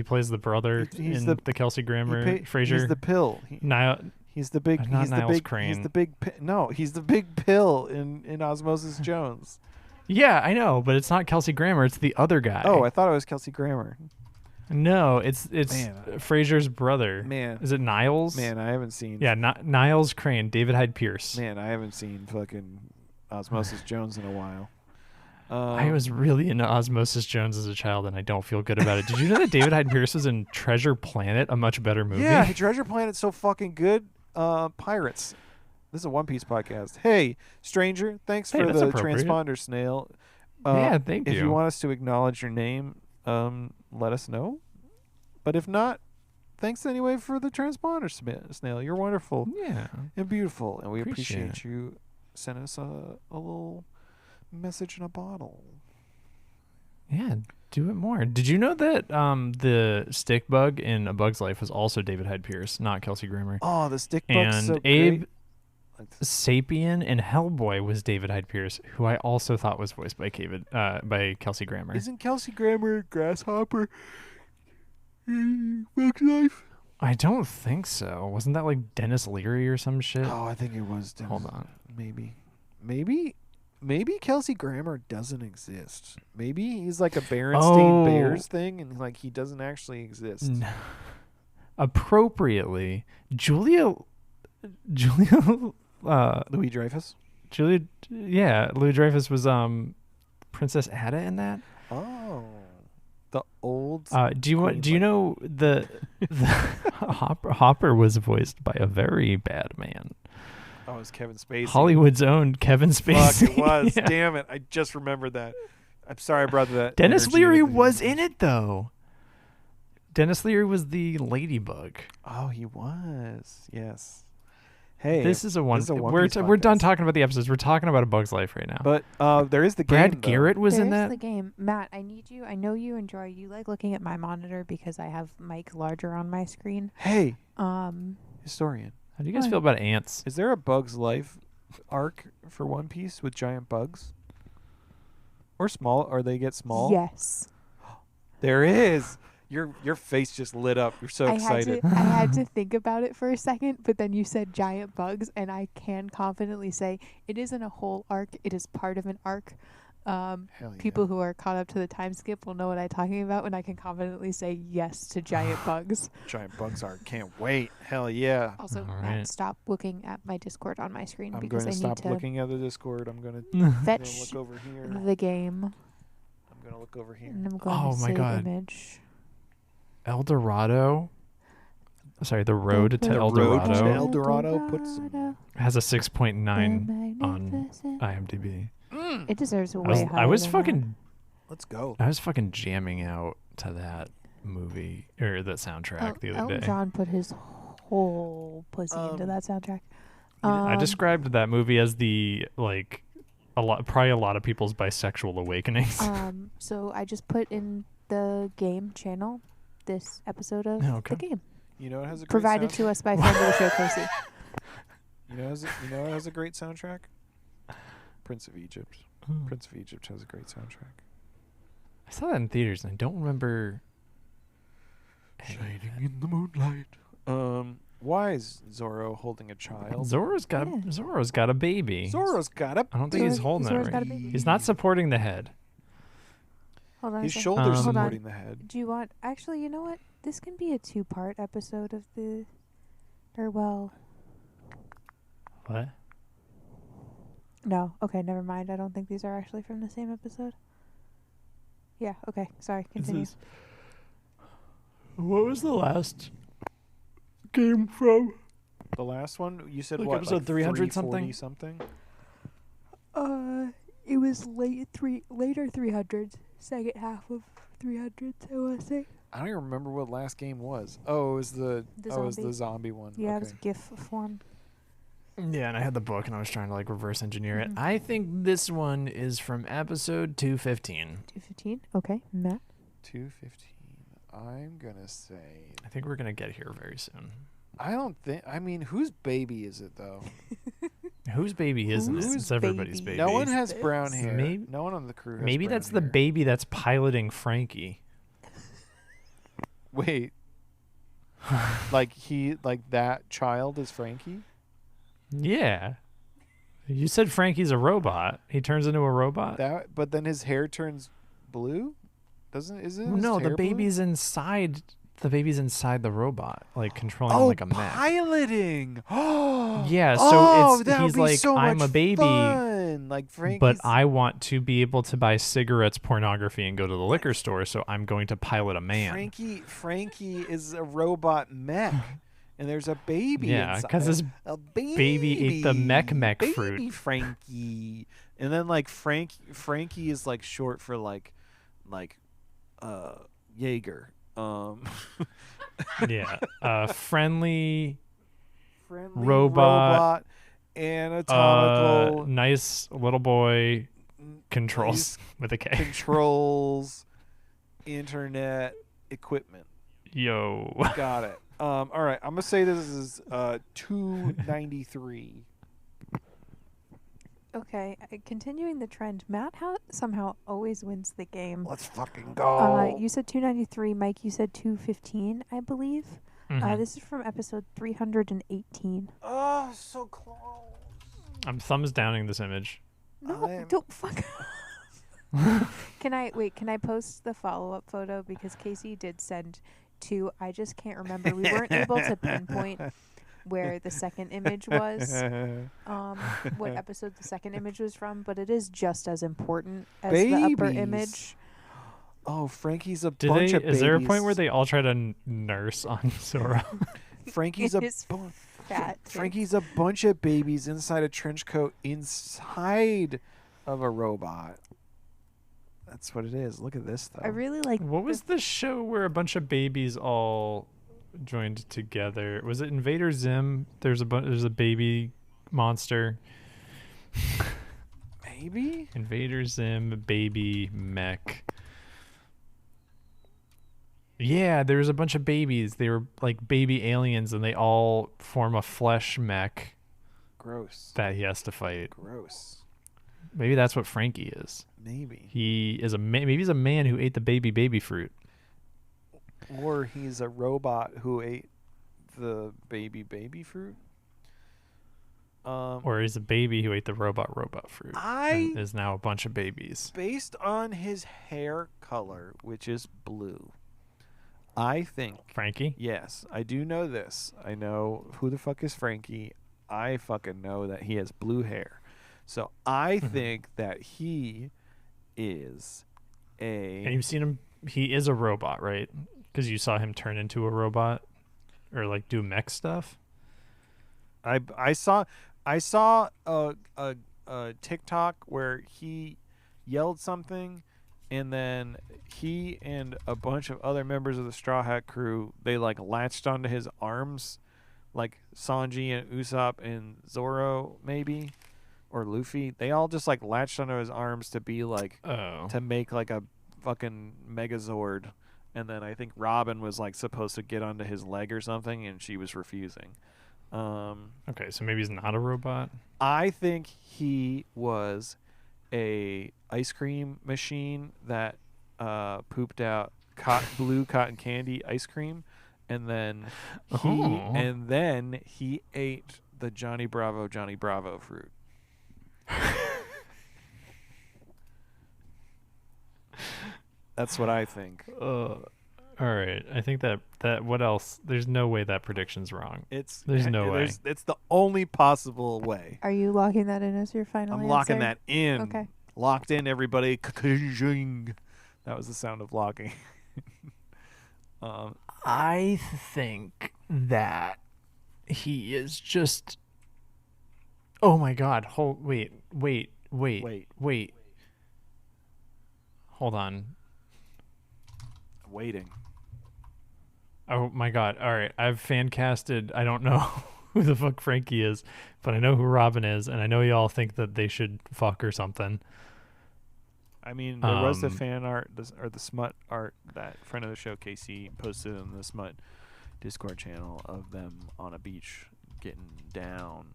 plays the brother He's in the- the Kelsey Grammer Frasier. He's the pill. He's the big. not He's the Niles big. Crane. He's the big. No, he's the big pill in Osmosis Jones. Yeah, I know, but it's not Kelsey Grammer. It's the other guy. Oh, I thought it was Kelsey Grammer. No, it's Man. Frasier's brother. Man, Is it Niles? man, I haven't seen. Yeah, Niles Crane, David Hyde Pierce. Man, I haven't seen fucking Osmosis Jones in a while. I was really into Osmosis Jones as a child, and I don't feel good about it. Did you know that David Hyde Pierce was in Treasure Planet, a much better movie? Yeah, Treasure Planet's so fucking good. Pirates. This is a One Piece podcast. Hey, stranger, thanks for that's the appropriate. transponder snail. Yeah, thank If you. you want us to acknowledge your name, let us know. But if not, thanks anyway for the transponder snail. You're wonderful Yeah. and beautiful, and we Appreciate appreciate you sending us a little message in a bottle. Yeah, do it more. Did you know that the stick bug in A Bug's Life was also David Hyde Pierce, not Kelsey Grammer? Oh, the stick bug's And so Abe great. Sapien in Hellboy was David Hyde Pierce, who I also thought was voiced by Kelsey Grammer. Isn't Kelsey Grammer a grasshopper in Bug's Life? I don't think so. Wasn't that like Dennis Leary or some shit? Oh, I think it was. Hold on. Maybe Kelsey Grammer doesn't exist. Maybe he's like a Berenstain Bears thing, and like he doesn't actually exist. Appropriately, Julia, Louis Dreyfus. Louis Dreyfus was Princess Ada in that. Oh, the old. Do you know the Hopper was voiced by a very bad man. Oh, it was Kevin Spacey. Hollywood's own Kevin Spacey. Fuck, it was. Yeah. Damn it! I just remembered that. I'm sorry I brought that. Dennis energy Leary into the- was in it though. Dennis Leary was the ladybug. Oh, he was. Yes. Hey, This is a one. this is a One We're Piece we're done podcast. talking about the episodes. We're talking about A Bug's Life right now. but there is the Brad game. Garrett was in There's that. the game. Matt, I need you. I know you enjoy. You like looking at my monitor because I have Mike larger on my screen. Hey, Um, historian. How do you guys What? feel about ants? Is there a Bug's Life arc for One Piece with giant bugs? Or small? Or they get small? yes. There is. Your face just lit up. You're so excited. I had to think about it for a second, but then you said giant bugs, and I can confidently say it isn't a whole arc. It is part of an arc. Hell yeah. People who are caught up to the time skip will know what I'm talking about, and I can confidently say yes to giant bugs. Giant bugs arc. Can't wait. Hell yeah. Also, All Matt, right. stop looking at my Discord on my screen I'm because going I to need stop to looking at the Discord. I'm going to fetch look over here. the game, I'm going to look over here. and I'm going Oh to my save God. image. El Dorado. Sorry, the road to The El road to Dorado El Dorado, put some- has a 6.9 on Magnificent. IMDb. It deserves way I higher was than fucking Let's go. I was fucking jamming out to that movie or that soundtrack the other Elton day. John put his whole pussy into that soundtrack. I described that movie as the like probably a lot of people's bisexual awakenings. So I just put in the game channel this episode of Okay. the game, You know it has a great provided to us by friend of the show, Casey. You know it has a great soundtrack? Prince of Egypt. Prince of Egypt has a great soundtrack. I saw that in theaters and I don't remember. Shining in the moonlight. Why is Zorro holding a child? Zorro's got a baby. Zorro's got a I don't think he's holding Zorro's that got a right. baby. He's not supporting the head. Hold on. His a second. shoulders Hold on. supporting the head. Do you want? Actually, you know what? This can be a 2-part episode of the. Or well, What? no. Okay, never mind. I don't think these are actually from the same episode. Yeah. Okay. Sorry. Continue. What was the last game from? The last one you said Like what? episode 300 something? 340 something? It was later 300s, second half of 300s. I want to say. I don't even remember what last game was. Oh, it was the zombie. zombie one. Yeah, it okay. was GIF form. Yeah, and I had the book and I was trying to like reverse engineer it. Mhm. I think this one is from episode 215. 215. Okay, Matt. 215. I'm gonna say. I think we're gonna get here very soon. I don't think. I mean, whose baby is it though? Whose baby isn't it? Whose It's everybody's baby? baby. No one has this? brown hair. Maybe- no one on the crew. Has Maybe brown that's the hair. baby that's piloting Frankie. Wait. like that child is Frankie? Yeah. You said Frankie's a robot. He turns into a robot? But then his hair turns blue? Isn't his No, hair the blue? baby's inside The baby's inside the robot, like controlling him like a mech. Piloting. Yeah, so Oh, that would he's be like, so I'm much a baby, fun. Like Frankie's. but I want to be able to buy cigarettes, pornography, and go to the liquor store, so I'm going to pilot a man. Frankie is a robot mech, and there's a baby. Yeah, because this a baby ate the mech baby fruit. Frankie, and then like Frankie is like short for like Jaeger. Yeah, friendly robot, anatomical, nice little boy controls with a K. Controls internet equipment. Yo. Got it. All right, I'm gonna say this is 293. Okay, continuing the trend, Matt somehow always wins the game. Let's fucking go. You said 293, Mike. You said 215, I believe. Mhm. This is from episode 318. Oh, so close. I'm thumbs downing this image. No, don't fuck. Can I post the follow-up photo because Casey did send two. I just can't remember. We weren't able to pinpoint where the second image was, what episode the second image was from, but it is just as important as the upper image. Oh, Frankie's a bunch of babies. Is there a point where they all try to nurse on Zoro? Frankie's Frankie's a bunch of babies inside a trench coat inside of a robot. That's what it is. Look at this, though. I really like. What was the show where a bunch of babies all joined together? Was it Invader Zim? There's a baby monster. Maybe Invader Zim baby mech. Yeah, there's a bunch of babies. They were like baby aliens, and they all form a flesh mech. Gross. That he has to fight. Gross. Maybe that's what Frankie is. Maybe he is maybe he's a man who ate the baby fruit. Or he's a robot who ate the baby fruit. Or he's a baby who ate the robot fruit. And is now a bunch of babies. Based on his hair color, which is blue, I think Frankie? Yes, I do know this. I know who the fuck is Frankie. I fucking know that he has blue hair. So I think that he is And you've seen him. He is a robot, right? Because you saw him turn into a robot or like do mech stuff. I saw a TikTok where he yelled something, and then he and a bunch of other members of the Straw Hat crew, they like latched onto his arms, like Sanji and Usopp and Zoro maybe, or Luffy. They all just like latched onto his arms to be like to make like a fucking Megazord. And then I think Robin was like supposed to get onto his leg or something, and she was refusing. Okay, so maybe he's not a robot. I think he was a ice cream machine that pooped out blue cotton candy ice cream, and then he ate the Johnny Bravo fruit. That's what I think. All right, I think that what else? There's no way that prediction's wrong. There's no way. It's the only possible way. Are you locking that in as your final answer? I'm locking that in. Okay. Locked in, everybody. That was the sound of locking. I think that he is just. Oh my God! Wait. Hold on. Waiting. Oh my God! All right, I've fan casted. I don't know who the fuck Frankie is, but I know who Robin is, and I know y'all think that they should fuck or something. I mean, there was the fan art or the smut art that friend of the show Casey posted in the smut Discord channel of them on a beach getting down,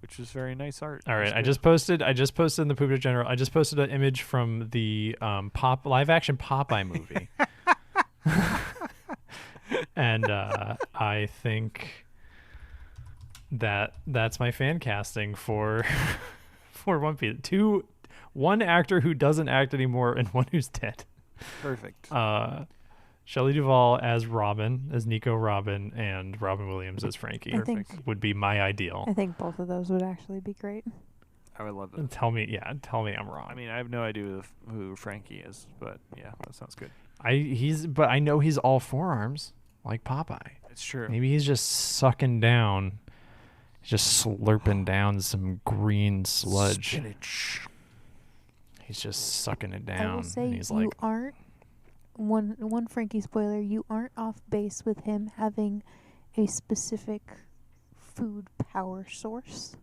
which was very nice art. All right, I just posted in the Poop General. I just posted an image from the live action Popeye movie, and I think that's my fan casting for One Piece. One actor who doesn't act anymore and one who's dead. Perfect. Shelley Duvall as Robin, as Nico Robin, and Robin Williams as Frankie. I think- would be my ideal. I think both of those would actually be great. I would love that. And tell me I'm wrong. I mean, I have no idea who Frankie is, but yeah, that sounds good. But I know he's all forearms, like Popeye. It's true. Maybe he's just sucking down, just slurping down some green sludge. Spinach. He's just sucking it I down. will say and he's you like, aren't one Frankie spoiler. You aren't off base with him having a specific food power source.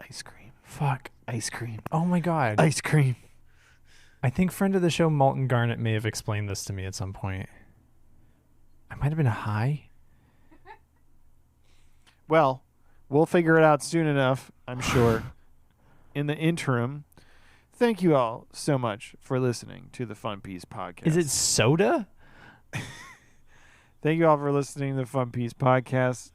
Ice cream. fuck, ice cream. Oh my God. Ice cream. I think friend of the show, Malton Garnett, may have explained this to me at some point. I might have been high. Well, we'll figure it out soon enough, I'm sure. In the interim, thank you all so much for listening to the Fun Piece podcast. Is it soda? Thank you all for listening to the Fun Piece podcast.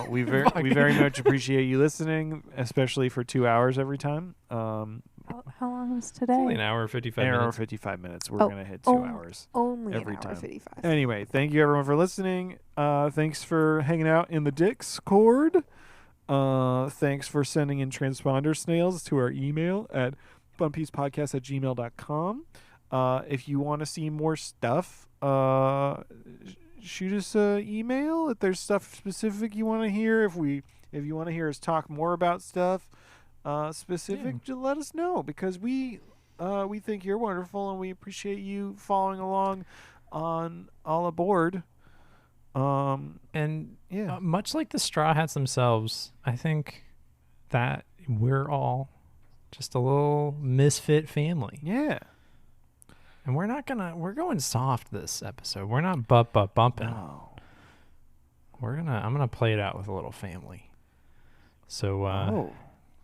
We very much appreciate you listening, especially for 2 hours every time. How long was It's only today? an hour, 55 An hour minutes. 55 minutes. We're Oh, going to hit 2 hours. Only every an hour time. 55. Anyway, thank you everyone for listening. Thanks for hanging out in the Discord. Thanks for sending in transponder snails to our email at funpiecepodcast@gmail.com. If you want to see more stuff, shoot us an email if there's stuff specific you want to hear. If you want to hear us talk more about stuff specific, just let us know, because we think you're wonderful and we appreciate you following along on all aboard. And Yeah. much like the Straw Hats themselves, I think that we're all just a little misfit family. Yeah. And we're going soft this episode. We're not bumping. No. I'm gonna play it out with a little family. So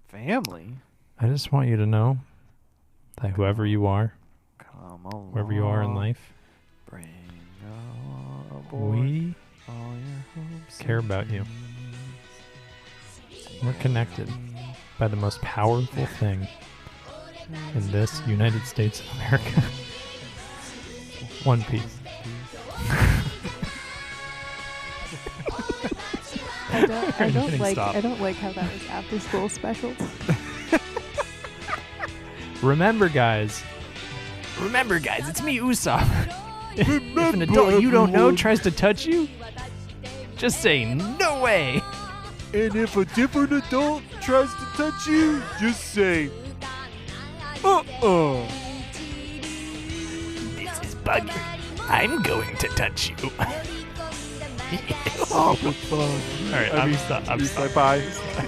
Family. I just want you to know that whoever you are, Come along. wherever you are in life, Bring aboard we all your hopes care and about you. dreams. We're connected by the most powerful thing in this United States of America. One Piece. I don't Getting like stopped. I don't like how that was after school special. Remember, guys, it's me, Usopp. If an adult you don't know tries to touch you, just say no way. And if a different adult tries to touch you, just say, uh-uh. This is Buggy. I'm going to touch you. Oh, for fun. All right, I'm stopped. Bye.